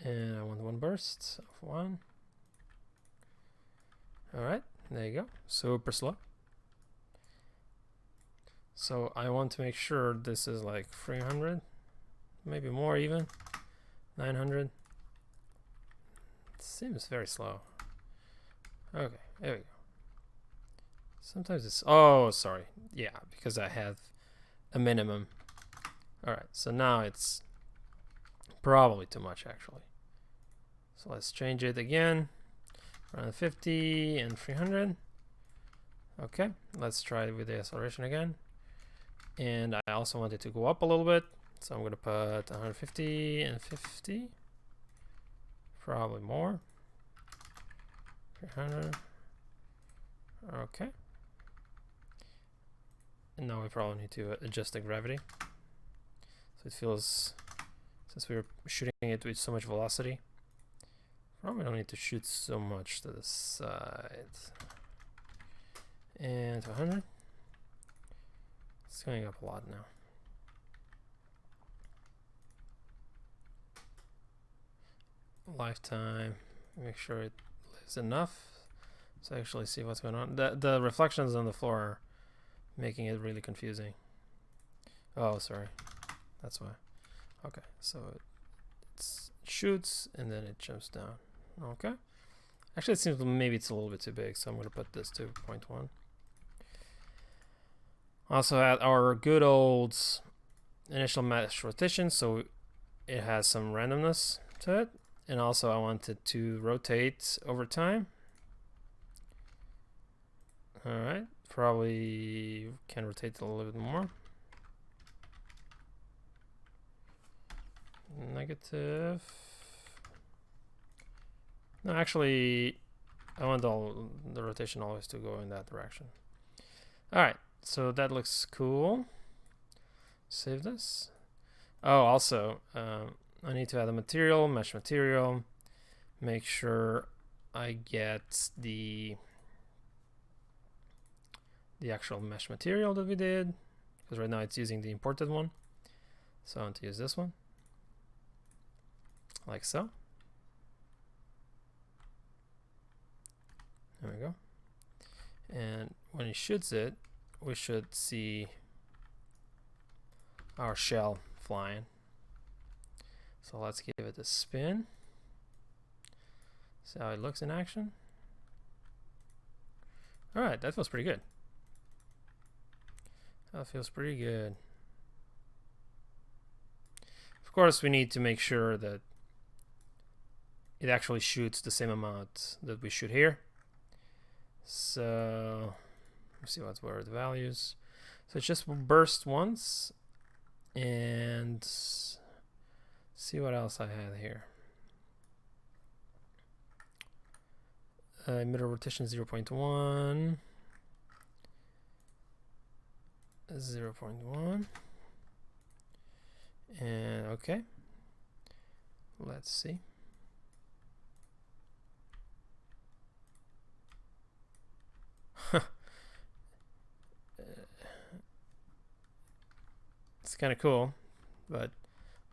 Speaker 1: And I want one burst of 1. All right, there you go. Super slow. So I want to make sure this is like 300, maybe more even, 900. It seems very slow. Okay, there we go. Sometimes it's, oh, sorry. Yeah, because I have a minimum. All right, so now it's probably too much actually. So let's change it again. Around 50 and 300. Okay, let's try it with the acceleration again. And I also want it to go up a little bit. So I'm gonna put 150 and 50. Probably more. 300. Okay. And now we probably need to adjust the gravity. So it feels, since we were shooting it with so much velocity, Probably don't need to shoot so much to the side. And 100. It's going up a lot now. Lifetime. Make sure it lives enough to actually see what's going on. The reflections on the floor are making it really confusing. Oh, sorry. That's why. Okay, so it shoots and then it jumps down. Okay. Actually, it seems maybe it's a little bit too big, so I'm going to put this to 0.1. Also add our good old initial mesh rotation, so it has some randomness to it. And also I want it to rotate over time. Alright, probably can rotate it a little bit more. Negative. No, actually, I want the rotation always to go in that direction. Alright, so that looks cool. Save this. Oh, also, I need to add a material, mesh material. Make sure I get the actual mesh material that we did, because right now it's using the imported one. So I want to use this one, like so. There we go. And when he shoots it, we should see our shell flying. So let's give it a spin. See how it looks in action. Alright, that feels pretty good. That feels pretty good. Of course, we need to make sure that it actually shoots the same amount that we shoot here. So let's see what were the values. So it just burst once, and see what else I had here. Emitter rotation 0.1. 0.1. And okay. Let's see. It's kind of cool, but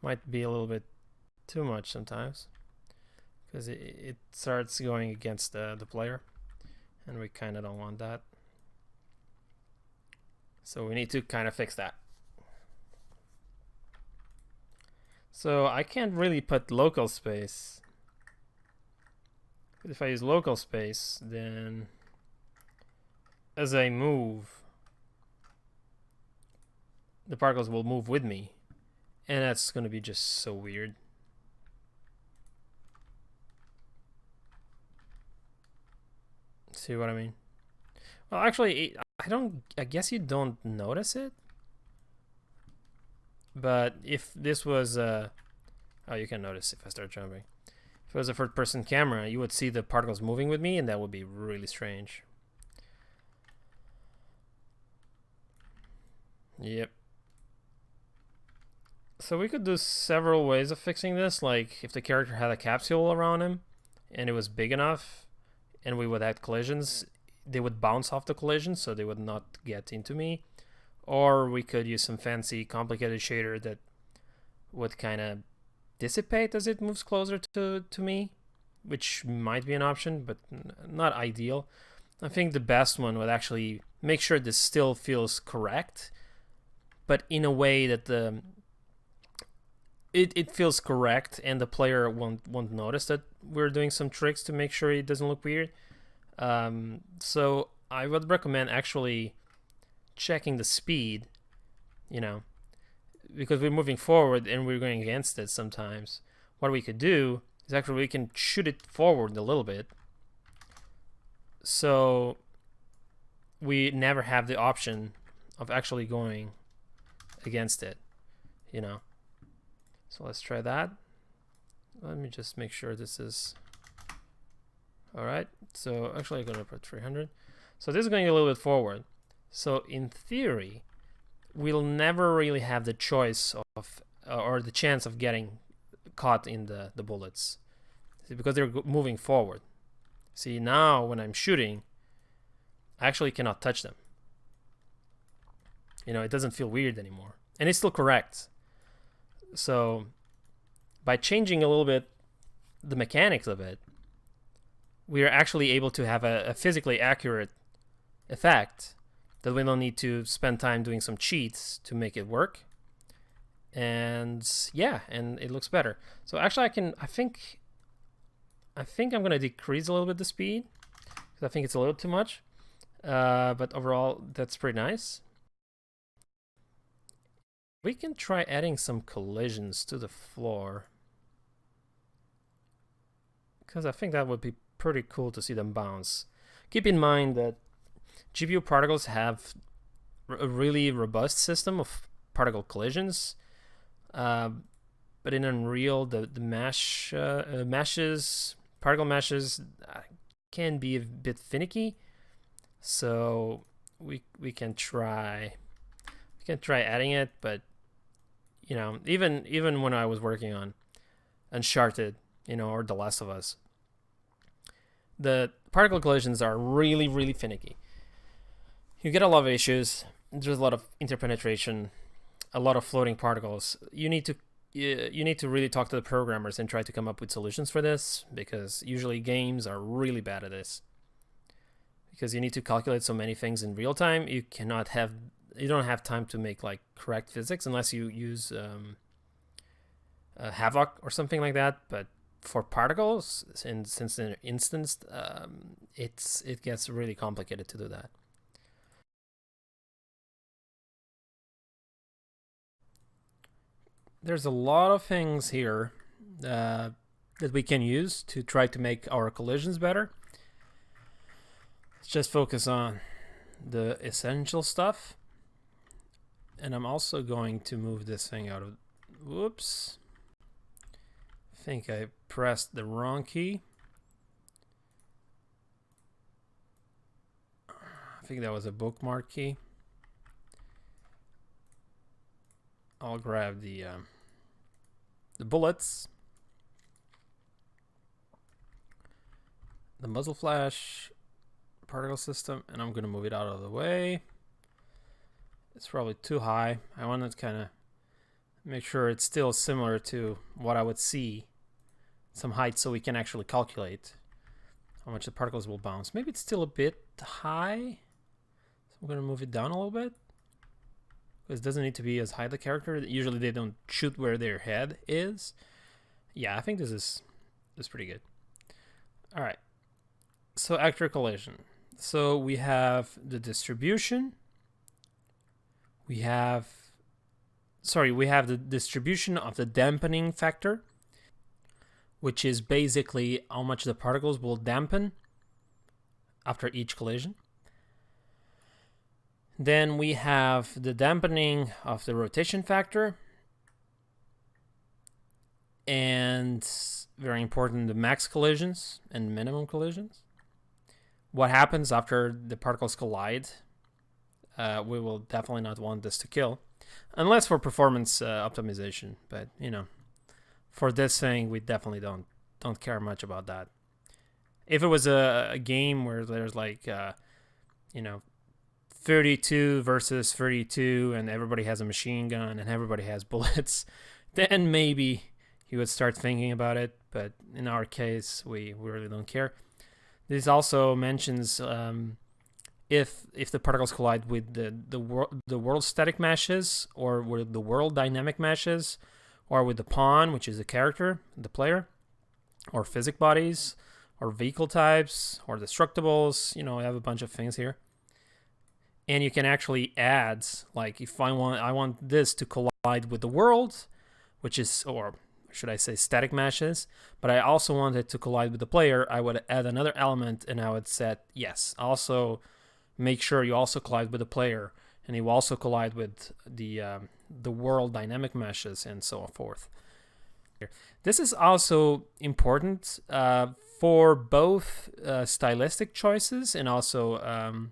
Speaker 1: might be a little bit too much sometimes, because it starts going against the player, and we kind of don't want that. So we need to kind of fix that. So I can't really put local space. If I use local space, then as I move, the particles will move with me, and that's going to be just so weird. See what I mean? Well, actually, I guess you don't notice it. But if this was oh, you can notice if I start jumping. If it was a third-person camera, you would see the particles moving with me, and that would be really strange. Yep. So we could do several ways of fixing this. Like if the character had a capsule around him and it was big enough and we would have collisions, they would bounce off the collision, so they would not get into me. Or we could use some fancy complicated shader that would kind of dissipate as it moves closer to me, which might be an option, but not ideal. I think the best one would actually make sure this still feels correct, but in a way that it feels correct and the player won't notice that we're doing some tricks to make sure it doesn't look weird. So I would recommend actually checking the speed, you know, because we're moving forward and we're going against it sometimes. What we could do is actually we can shoot it forward a little bit, so we never have the option of actually going against it, you know. So let's try that. Let me just make sure this is all right. So actually I'm gonna put 300. So this is going a little bit forward. So in theory, we'll never really have the choice of or the chance of getting caught in the bullets. See, because they're moving forward. See, now when I'm shooting, I actually cannot touch them. You know, it doesn't feel weird anymore. And it's still correct. So by changing a little bit the mechanics of it, we are actually able to have a physically accurate effect that we don't need to spend time doing some cheats to make it work. And yeah, and it looks better. So actually I think I'm gonna decrease a little bit the speed because I think it's a little too much. But overall, that's pretty nice. We can try adding some collisions to the floor, because I think that would be pretty cool to see them bounce. Keep in mind that GPU particles have a really robust system of particle collisions, but in Unreal, the particle meshes can be a bit finicky. So we can try adding it, but you know, even when I was working on Uncharted, you know, or The Last of Us, the particle collisions are really finicky. You get a lot of issues. There's a lot of interpenetration, a lot of floating particles. You need to really talk to the programmers and try to come up with solutions for this, because usually games are really bad at this. Because you need to calculate so many things in real time, you don't have time to make like correct physics unless you use Havoc or something like that. But for particles, since they're instanced, it gets really complicated to do that. There's a lot of things here that we can use to try to make our collisions better. Let's just focus on the essential stuff. And I'm also going to move this thing out of... Whoops. I think I pressed the wrong key. I think that was a bookmark key. I'll grab the bullets, the muzzle flash, particle system, and I'm going to move it out of the way. It's probably too high. I want to kind of make sure it's still similar to what I would see, some height, so we can actually calculate how much the particles will bounce. Maybe it's still a bit high, so I'm going to move it down a little bit. Because it doesn't need to be as high the character. Usually they don't shoot where their head is. Yeah, I think this is pretty good. All right. So actor collision. So we have the distribution. We have the distribution of the dampening factor, which is basically how much the particles will dampen after each collision. Then we have the dampening of the rotation factor, and very important, the max collisions and minimum collisions. What happens after the particles collide? We will definitely not want this to kill, unless for performance optimization. But you know, for this thing, we definitely don't care much about that. If it was a game where there's like you know, 32 versus 32 and everybody has a machine gun and everybody has bullets, then maybe you would start thinking about it. But in our case, we really don't care. This also mentions if the particles collide with the world static meshes, or with the world dynamic meshes, or with the pawn, which is the character, the player, or physic bodies, or vehicle types, or destructibles. You know, I have a bunch of things here. And you can actually add, like, if I want this to collide with the world, which is, or should I say, static meshes, but I also want it to collide with the player, I would add another element and I would set yes. Also, make sure you also collide with the player, and you also collide with the world dynamic meshes and so forth. This is also important for both stylistic choices and also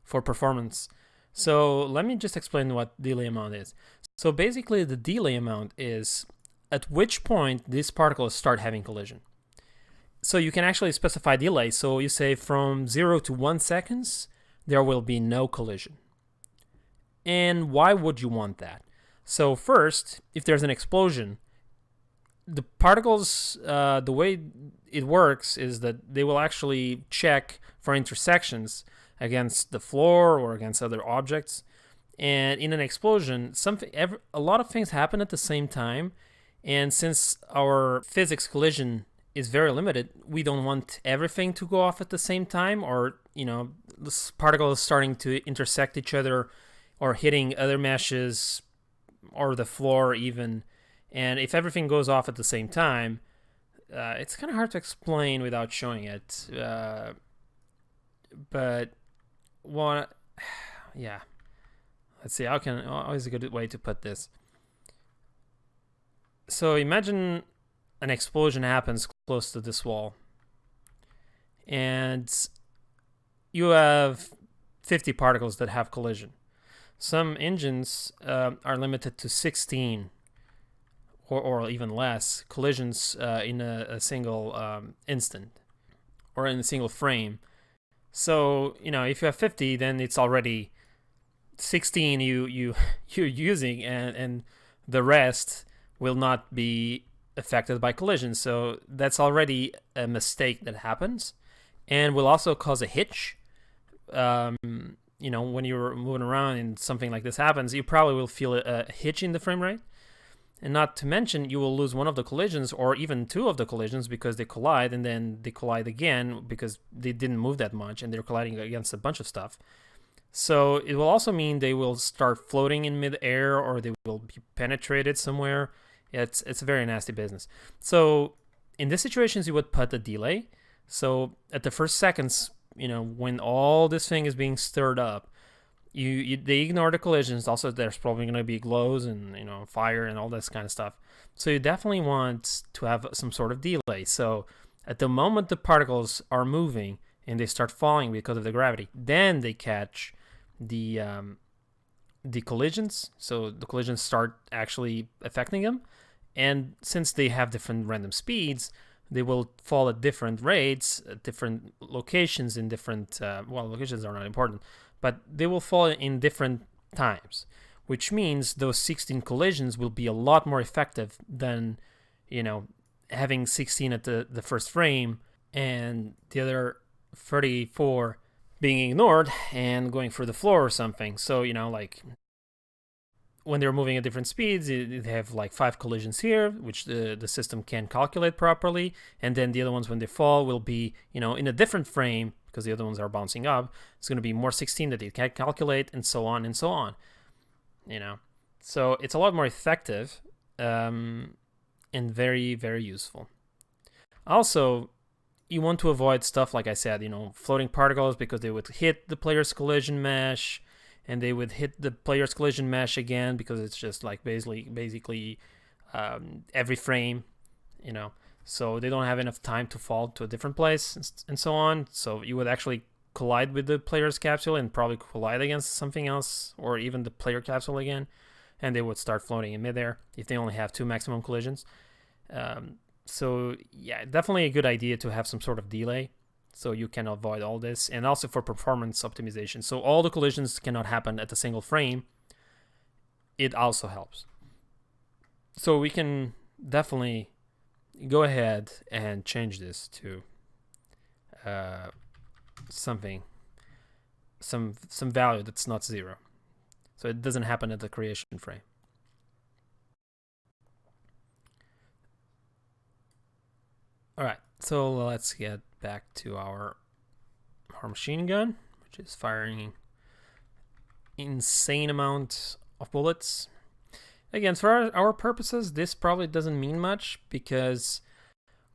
Speaker 1: for performance. So let me just explain what delay amount is. So basically the delay amount is at which point these particles start having collision. So you can actually specify delay. So you say from 0 to 1 seconds, there will be no collision. And why would you want that? So first, if there's an explosion, the particles, the way it works is that they will actually check for intersections against the floor or against other objects. And in an explosion, a lot of things happen at the same time. And since our physics collision is very limited, we don't want everything to go off at the same time, or the particles starting to intersect each other or hitting other meshes or the floor even. And if everything goes off at the same time, it's kind of hard to explain without showing it. But what? Yeah. Let's see. How is a good way to put this? So imagine an explosion happens close to this wall, and you have 50 particles that have collision. Some engines are limited to 16 or even less collisions in a single instant or in a single frame. So if you have 50, then it's already 16 you're using, and the rest will not be affected by collision. So that's already a mistake that happens, and will also cause a hitch. When you're moving around and something like this happens, you probably will feel a hitch in the frame rate. And not to mention, you will lose one of the collisions or even two of the collisions because they collide, and then they collide again because they didn't move that much and they're colliding against a bunch of stuff. So it will also mean they will start floating in midair, or they will be penetrated somewhere. It's a very nasty business. So in these situations, you would put a delay. So at the first seconds, when all this thing is being stirred up, they ignore the collisions. Also, there's probably going to be glows and fire and all this kind of stuff. So you definitely want to have some sort of delay. So at the moment the particles are moving and they start falling because of the gravity, then they catch the collisions. So the collisions start actually affecting them, and since they have different random speeds, they will fall at different rates, at different locations, in different locations are not important, but they will fall in different times, which means those 16 collisions will be a lot more effective than having 16 at the first frame and the other 34 being ignored and going for the floor or something. So like when they're moving at different speeds, they have like 5 collisions here, which the system can calculate properly, and then the other ones when they fall will be in a different frame because the other ones are bouncing up. It's going to be more 16 that they can't calculate, and so on and so on. So it's a lot more effective and very, very useful. Also, you want to avoid stuff like I said, floating particles, because they would hit the player's collision mesh, and they would hit the player's collision mesh again because it's just like basically every frame, so they don't have enough time to fall to a different place and so on. So you would actually collide with the player's capsule and probably collide against something else, or even the player capsule again, and they would start floating in midair if they only have 2 maximum collisions. So yeah, definitely a good idea to have some sort of delay so you can avoid all this, and also for performance optimization. So all the collisions cannot happen at a single frame. It also helps. So we can definitely go ahead and change this to something, some value that's not 0. So it doesn't happen at the creation frame. All right, so let's get back to our machine gun, which is firing insane amount of bullets. Again, for our purposes, this probably doesn't mean much because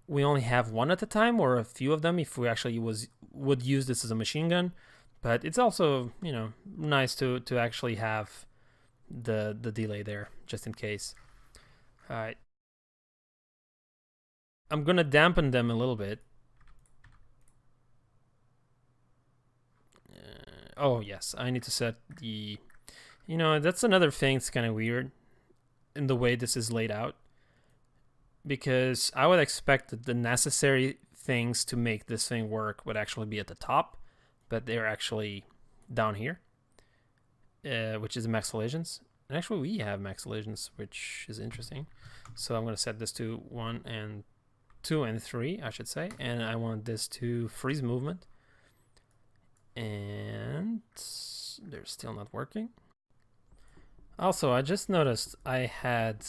Speaker 1: we only have one at a time, or a few of them if we actually would use this as a machine gun. But it's also nice to actually have the delay there just in case. All right. I'm gonna dampen them a little bit. Oh yes, I need to set the, that's another thing that's kind of weird in the way this is laid out. because I would expect that the necessary things to make this thing work would actually be at the top, but they're actually down here, which is the max collisions. And actually we have max collisions, which is interesting. So I'm going to set this to 1 and 2 and 3, I should say, and I want this to freeze movement. And they're still not working. Also, I just noticed I had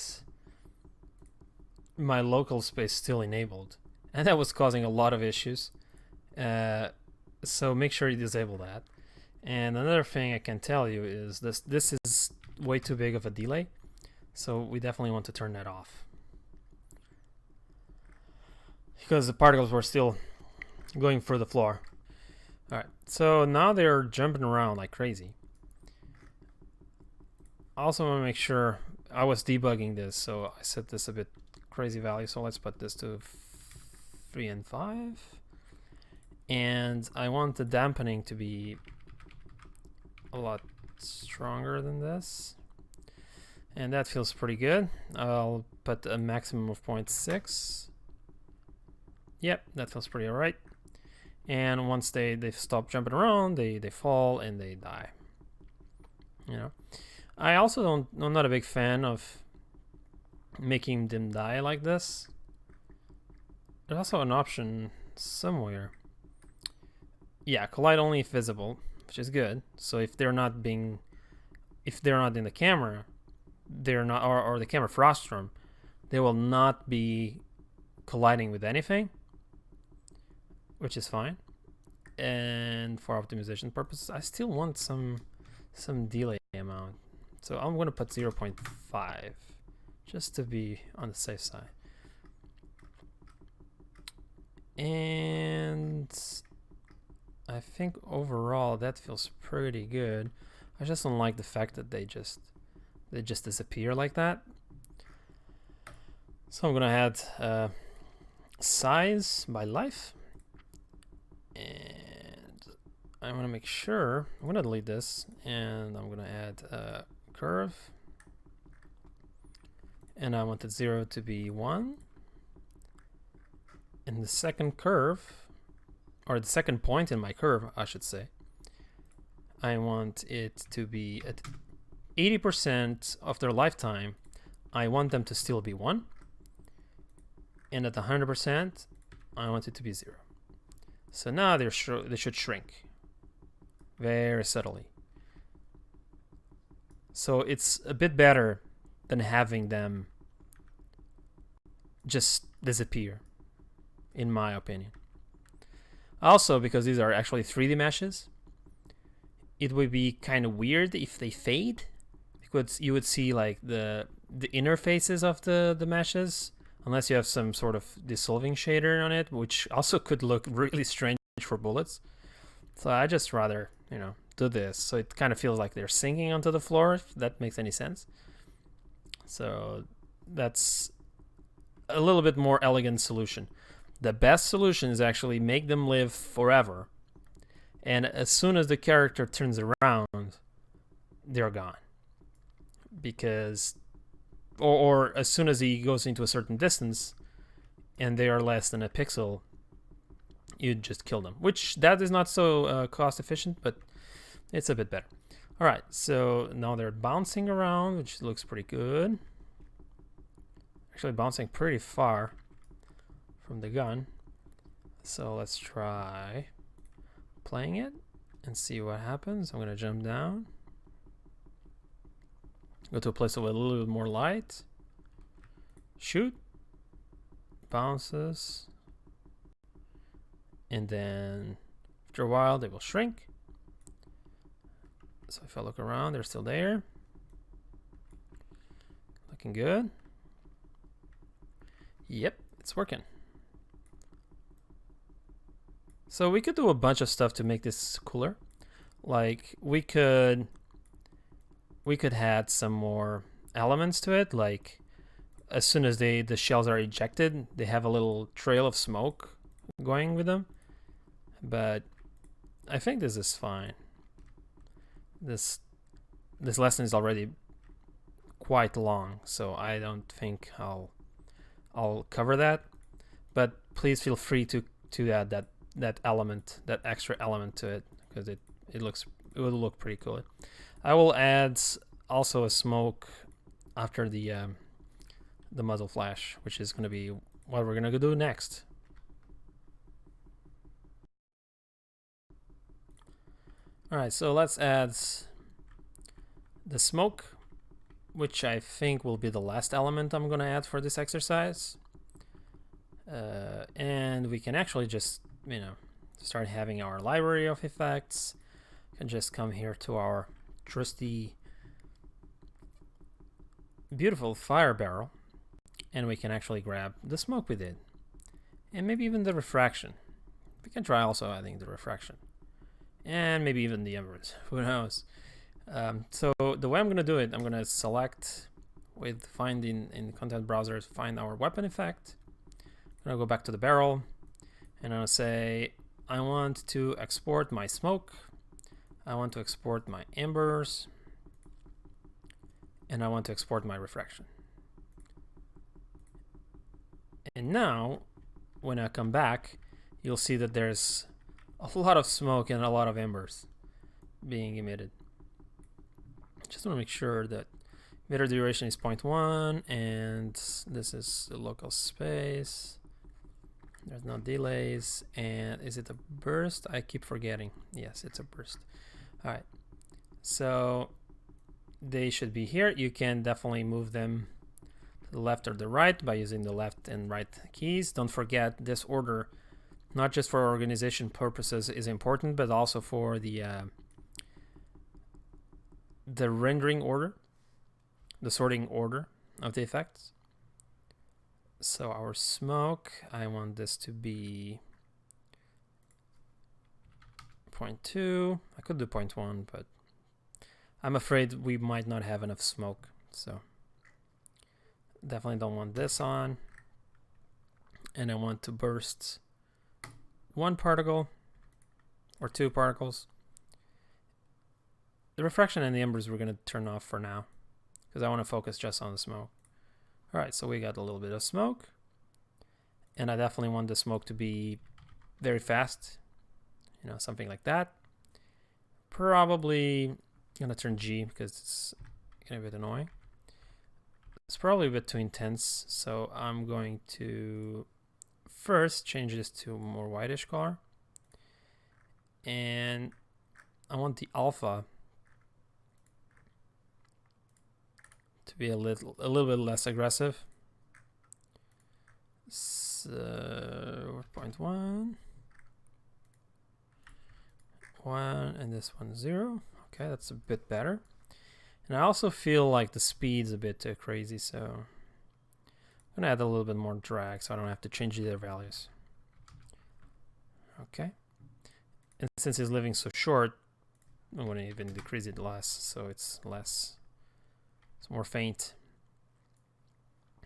Speaker 1: my local space still enabled, and that was causing a lot of issues. So make sure you disable that. And another thing I can tell you is this is way too big of a delay, so we definitely want to turn that off, because the particles were still going through the floor. Alright, so now they're jumping around like crazy. Also want to make sure, I was debugging this, so I set this a bit crazy value, so let's put this to 3 and 5. And I want the dampening to be a lot stronger than this. And that feels pretty good. I'll put a maximum of 0.6. Yep, that feels pretty alright. And once they stop jumping around, they fall and they die. You know, I also I'm not a big fan of making them die like this. There's also an option somewhere. Yeah, collide only if visible, which is good. So if they're not in the camera, they're not, or the camera frostrum, they will not be colliding with anything, which is fine. And for optimization purposes, I still want some delay amount, so I'm going to put 0.5 just to be on the safe side. And I think overall that feels pretty good. I just don't like the fact that they just disappear like that. So I'm gonna add size by life, and I want to make sure I'm gonna delete this, and I'm gonna add a curve, and I want the 0 to be 1, and the second curve, or the second point in my curve, I should say, I want it to be at 80% of their lifetime. I want them to still be 1, and at 100%, I want it to be 0. So now they should shrink very subtly. So it's a bit better than having them just disappear, in my opinion. Also, because these are actually 3D meshes, it would be kind of weird if they fade, because you would see like the interfaces of the meshes, unless you have some sort of dissolving shader on it, which also could look really strange for bullets. So I just rather, you know, do this, so it kind of feels like they're sinking onto the floor, if that makes any sense. So that's a little bit more elegant solution. The best solution is actually make them live forever, and as soon as the character turns around, they're gone. Because or as soon as he goes into a certain distance and they are less than a pixel, you just kill them, which that is not so cost efficient, but it's a bit better. All right, so now they're bouncing around, which looks pretty good. Actually bouncing pretty far from the gun. So let's try playing it and see what happens. I'm gonna jump down, go to a place with a little bit more light, shoot, bounces, and then after a while they will shrink. So if I look around, they're still there, looking good. Yep, it's working. So we could do a bunch of stuff to make this cooler. Like we could add some more elements to it, like as soon as the shells are ejected, they have a little trail of smoke going with them. But I think this is fine. This lesson is already quite long, so I don't think I'll I'll cover that, but please feel free to add that element, that extra element to it, because it will look pretty cool. I will add also a smoke after the muzzle flash, which is going to be what we're going to do next. All right, so let's add the smoke, which I think will be the last element I'm going to add for this exercise. And we can actually just, start having our library of effects. We can just come here to our trusty, beautiful fire barrel, and we can actually grab the smoke we did, and maybe even the refraction. We can try also adding the refraction, and maybe even the embers. Who knows? So the way I'm going to do it, I'm going to select with find in content browser, find our weapon effect. I'm going to go back to the barrel, and I'm going to say I want to export my smoke, I want to export my embers, and I want to export my refraction. And now, when I come back, you'll see that there's a lot of smoke and a lot of embers being emitted. Just want to make sure that emitter duration is 0.1, and this is the local space. There's no delays. And is it a burst? I keep forgetting. Yes, it's a burst. All right. So they should be here. You can definitely move them to the left or the right by using the left and right keys. Don't forget this order, not just for organization purposes, is important, but also for the rendering order, the sorting order of the effects. So our smoke, I want this to be 0.2. I could do 0.1, but I'm afraid we might not have enough smoke. So definitely don't want this on. And I want to burst 1 particle or 2 particles. The refraction and the embers we're going to turn off for now, because I want to focus just on the smoke. All right, so we got a little bit of smoke, and I definitely want the smoke to be very fast, something like that. Probably going to turn G because it's going to be a bit annoying. It's probably a bit too intense, so I'm going to first change this to a more whitish color, and I want the alpha to be a little bit less aggressive. So 0.1, 1, and this one 0. Okay, that's a bit better. And I also feel like the speed's a bit too crazy, so I'm gonna add a little bit more drag so I don't have to change their values. Okay. And since it's living so short, I'm gonna even decrease it less, so it's less. It's more faint.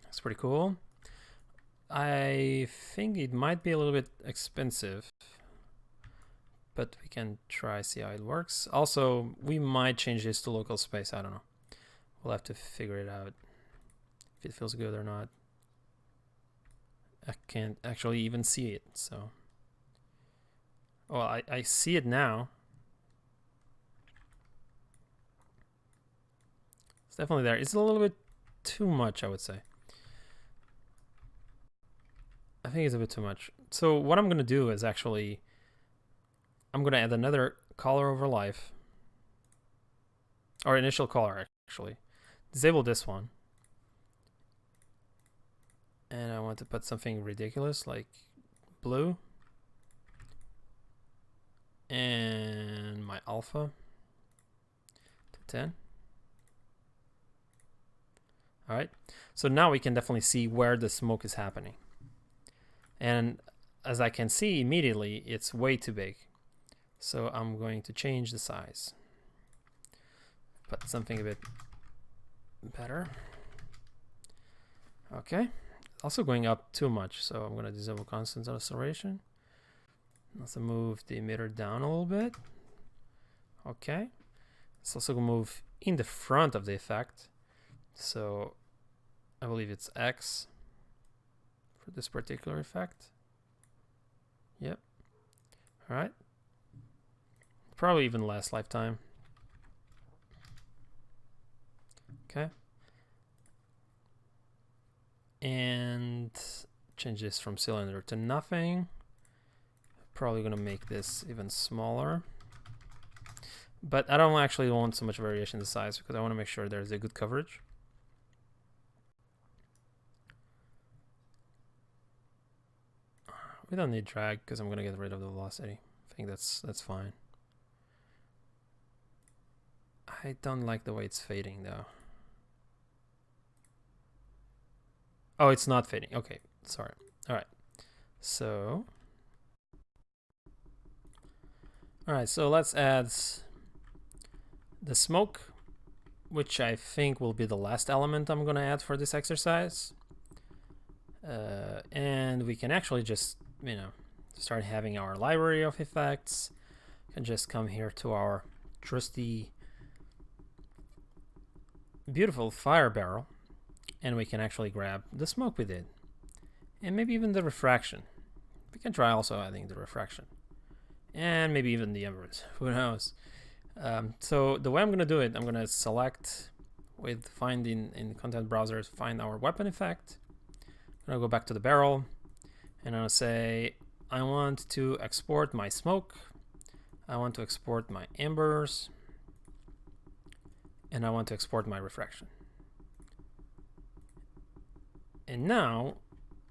Speaker 1: That's pretty cool. I think it might be a little bit expensive, but we can try see how it works. Also, we might change this to local space. I don't know. We'll have to figure it out if it feels good or not. I can't actually even see it, so. Well, I see it now. It's definitely there. It's a little bit too much, I would say. I think it's a bit too much. So what I'm going to do is actually, I'm going to add another color over life, or initial color actually. Disable this one. And I want to put something ridiculous like blue. And my alpha to 10. All right. So now we can definitely see where the smoke is happening. And as I can see immediately, it's way too big. So I'm going to change the size. Put something a bit better. Okay. Also going up too much, so I'm going to disable constant acceleration. Also move the emitter down a little bit. Okay. Let's also move in the front of the effect. So I believe it's X. for this particular effect. Yep. All right. Probably even less lifetime. Okay. And change this from cylinder to nothing. Probably gonna make this even smaller. But I don't actually want so much variation in the size because I want to make sure there's a good coverage. We don't need drag because I'm gonna get rid of the velocity. I think that's fine. I don't like the way it's fading though. Oh, it's not fading. Okay, sorry. All right. So, all right. So let's add the smoke, which I think will be the last element I'm gonna add for this exercise. And we can actually just, you know, start having our library of effects. We can just come here to our trusty, beautiful fire barrel, and we can actually grab the smoke we did, and maybe even the refraction. We can try also adding the refraction, and maybe even the embers. Who knows? So the way I'm gonna do it, I'm gonna select with find in content browsers, find our weapon effect. I'm gonna go back to the barrel, and I'm gonna say I want to export my smoke, I want to export my embers, and I want to export my refraction. And now,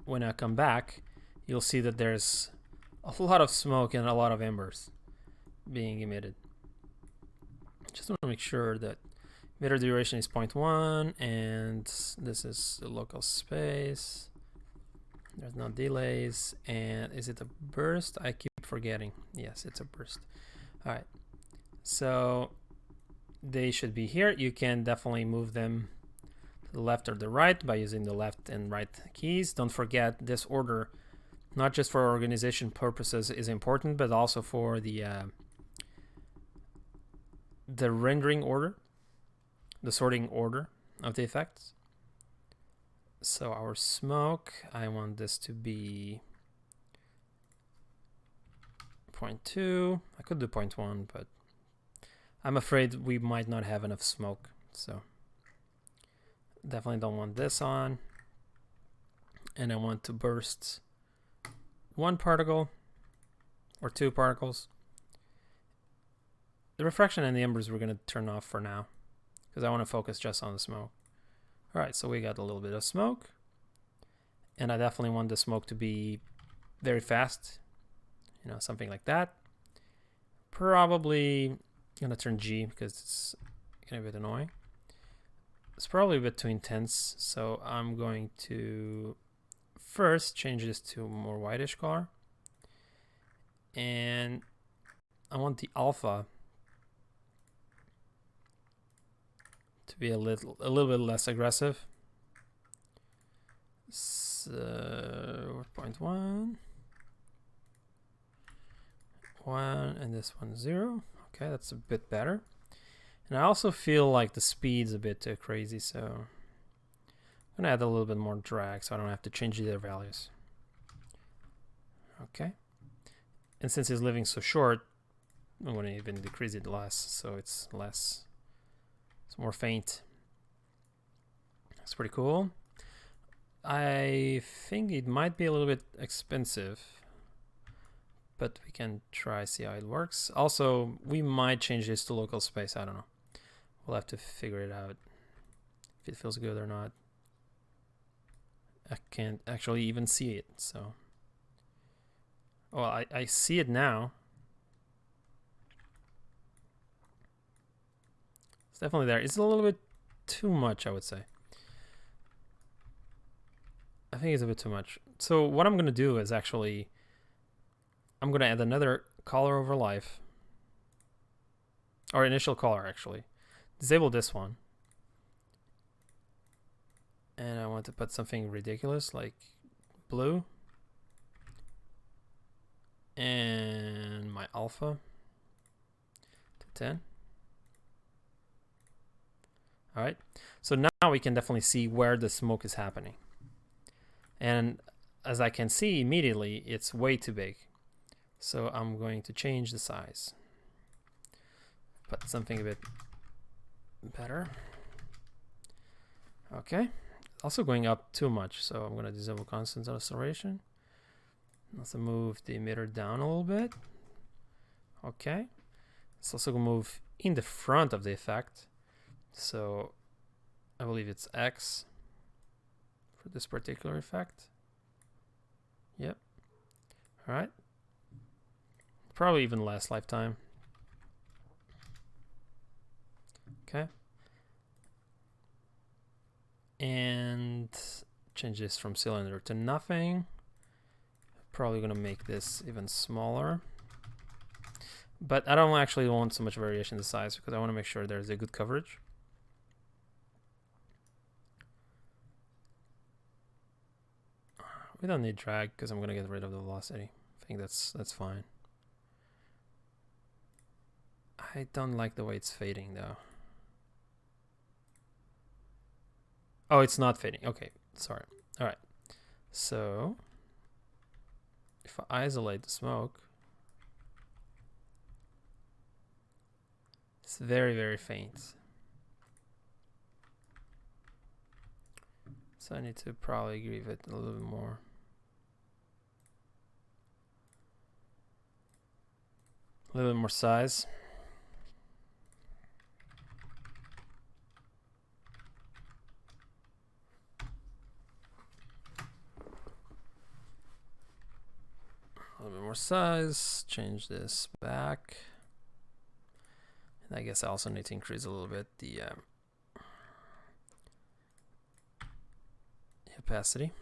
Speaker 1: when I come back, you'll see that there's a lot of smoke and a lot of embers being emitted. Just want to make sure that emitter duration is 0.1, and this is the local space. There's no delays, and is it a burst? I keep forgetting. Yes, it's a burst. All right, so they should be here. You can definitely move them to the left or the right by using the left and right keys. Don't forget this order, not just for organization purposes, is important, but also for the rendering order, the sorting order of the effects. So our smoke, I want this to be 0.2. I could do 0.1, but I'm afraid we might not have enough smoke. So definitely don't want this on. And I want to burst 1 particle or 2 particles. The refraction and the embers we're going to turn off for now because I want to focus just on the smoke. All right, so we got a little bit of smoke, and I definitely want the smoke to be very fast, you know, something like that. Probably gonna turn G because it's gonna be a bit annoying. It's probably a bit too intense, so I'm going to first change this to a more whitish color, and I want the alpha to be a little bit less aggressive. So 0.1, 1, and this one 0. Okay, that's a bit better. And I also feel like the speed's a bit too crazy, so I'm gonna add a little bit more drag so I don't have to change their values. Okay, and since it's living so short, I'm gonna even decrease it less, so it's less. It's more faint. That's pretty cool. I think it might be a little bit expensive, but we can try see how it works. Also, we might change this to local space. I don't know. We'll have to figure it out if it feels good or not. I can't actually even see it, so. Well, I see it now. It's definitely there. It's a little bit too much, I would say. I think it's a bit too much. So what I'm going to do is actually, I'm going to add another color over life. Or initial color, actually. Disable this one. And I want to put something ridiculous like blue. And my alpha to 10. All right. So now we can definitely see where the smoke is happening. And as I can see immediately, it's way too big. So I'm going to change the size. Put something a bit better. Okay. Also going up too much, so I'm going to disable constant acceleration. Also move the emitter down a little bit. Okay. Let's also move in the front of the effect. So I believe it's X for this particular effect. Yep. All right. Probably even less lifetime. Okay. And change this from cylinder to nothing. Probably gonna make this even smaller. But I don't actually want so much variation in the size because I want to make sure there's a good coverage. We don't need drag because I'm gonna get rid of the velocity. I think that's fine. I don't like the way it's fading though. Oh, it's not fading. Okay, sorry. All right. So if I isolate the smoke, it's very, very faint. So I need to probably give it a little bit more. A little bit more size. A little bit more size. Change this back. And I guess I also need to increase a little bit the opacity.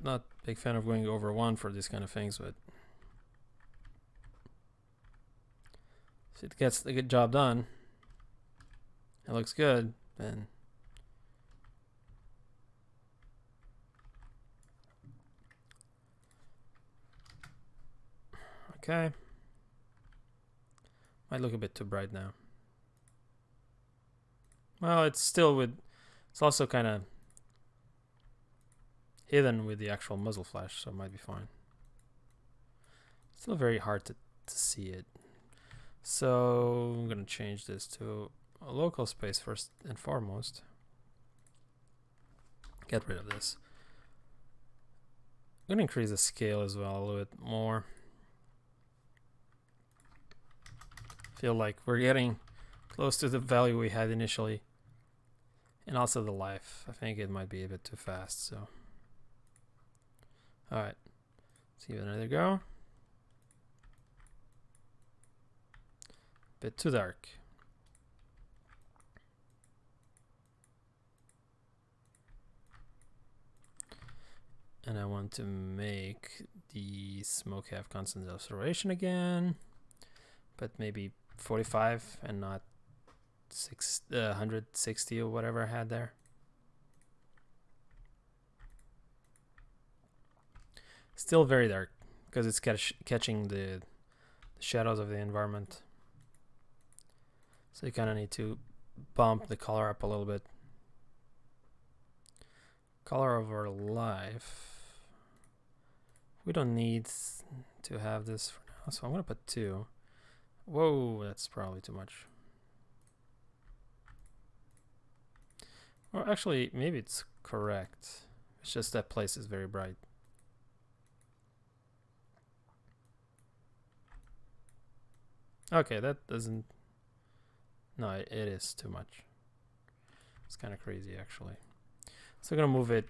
Speaker 1: Not a big fan of going over 1 for these kind of things, but if it gets the good job done, it looks good, then okay. Might look a bit too bright now. Well, it's also kind of hidden with the actual muzzle flash, so it might be fine. Still very hard to see it. So I'm gonna change this to a local space first and foremost. Get rid of this. I'm gonna increase the scale as well a little bit more. Feel like we're getting close to the value we had initially. And also the life. I think it might be a bit too fast, so. Alright. Let's give it another go. Bit too dark. And I want to make the smoke have constant acceleration again, but maybe 45 and not 160 or whatever I had there. Still very dark because it's catching the shadows of the environment. So you kind of need to bump the color up a little bit. Color over life. We don't need to have this for now, so I'm gonna put 2. Whoa, that's probably too much. Or actually, maybe it's correct. It's just that place is very bright. Okay, that doesn't... No, it is too much. It's kind of crazy, actually. So I'm gonna move it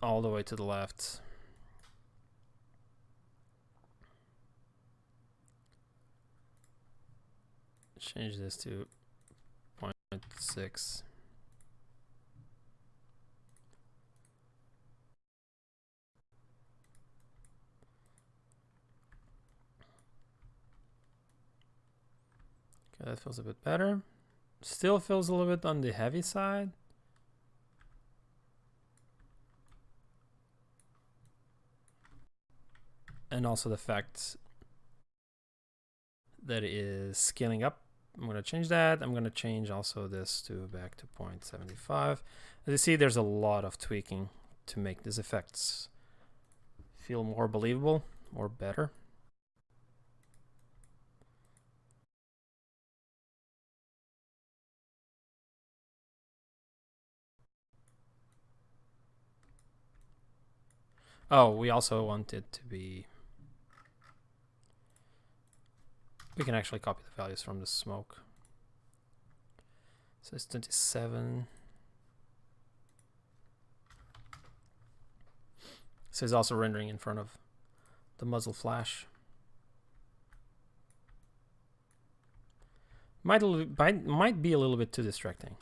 Speaker 1: all the way to the left. Change this to 0.6. Okay, that feels a bit better. Still feels a little bit on the heavy side. And also the fact that is scaling up. I'm going to change that. I'm going to change also this to back to 0.75. As you see, there's a lot of tweaking to make these effects feel more believable or better. Oh, we also want it to be... We can actually copy the values from the smoke. So it's 27. So it's also rendering in front of the muzzle flash. Might be a little bit too distracting.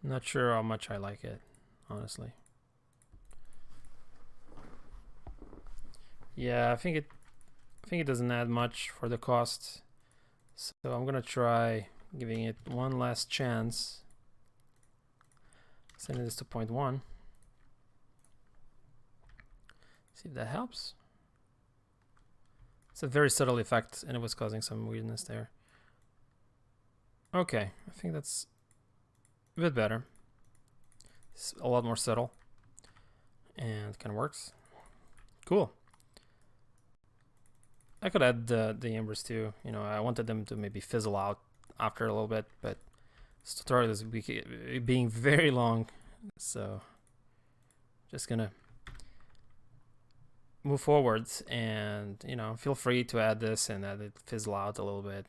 Speaker 1: Not sure how much I like it, honestly. Yeah, I think it doesn't add much for the cost. So I'm gonna try giving it one last chance. Sending this to 0.1. See if that helps. It's a very subtle effect and it was causing some weirdness there. Okay, I think that's a bit better. It's a lot more subtle and it kind of works. Cool. I could add the embers too. You know, I wanted them to maybe fizzle out after a little bit, but this tutorial is being very long, so just gonna move forwards, and you know, feel free to add this and add it fizzle out a little bit.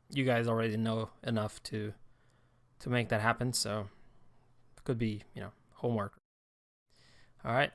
Speaker 1: You guys already know enough to make that happen, so it could be, you know, homework. All right.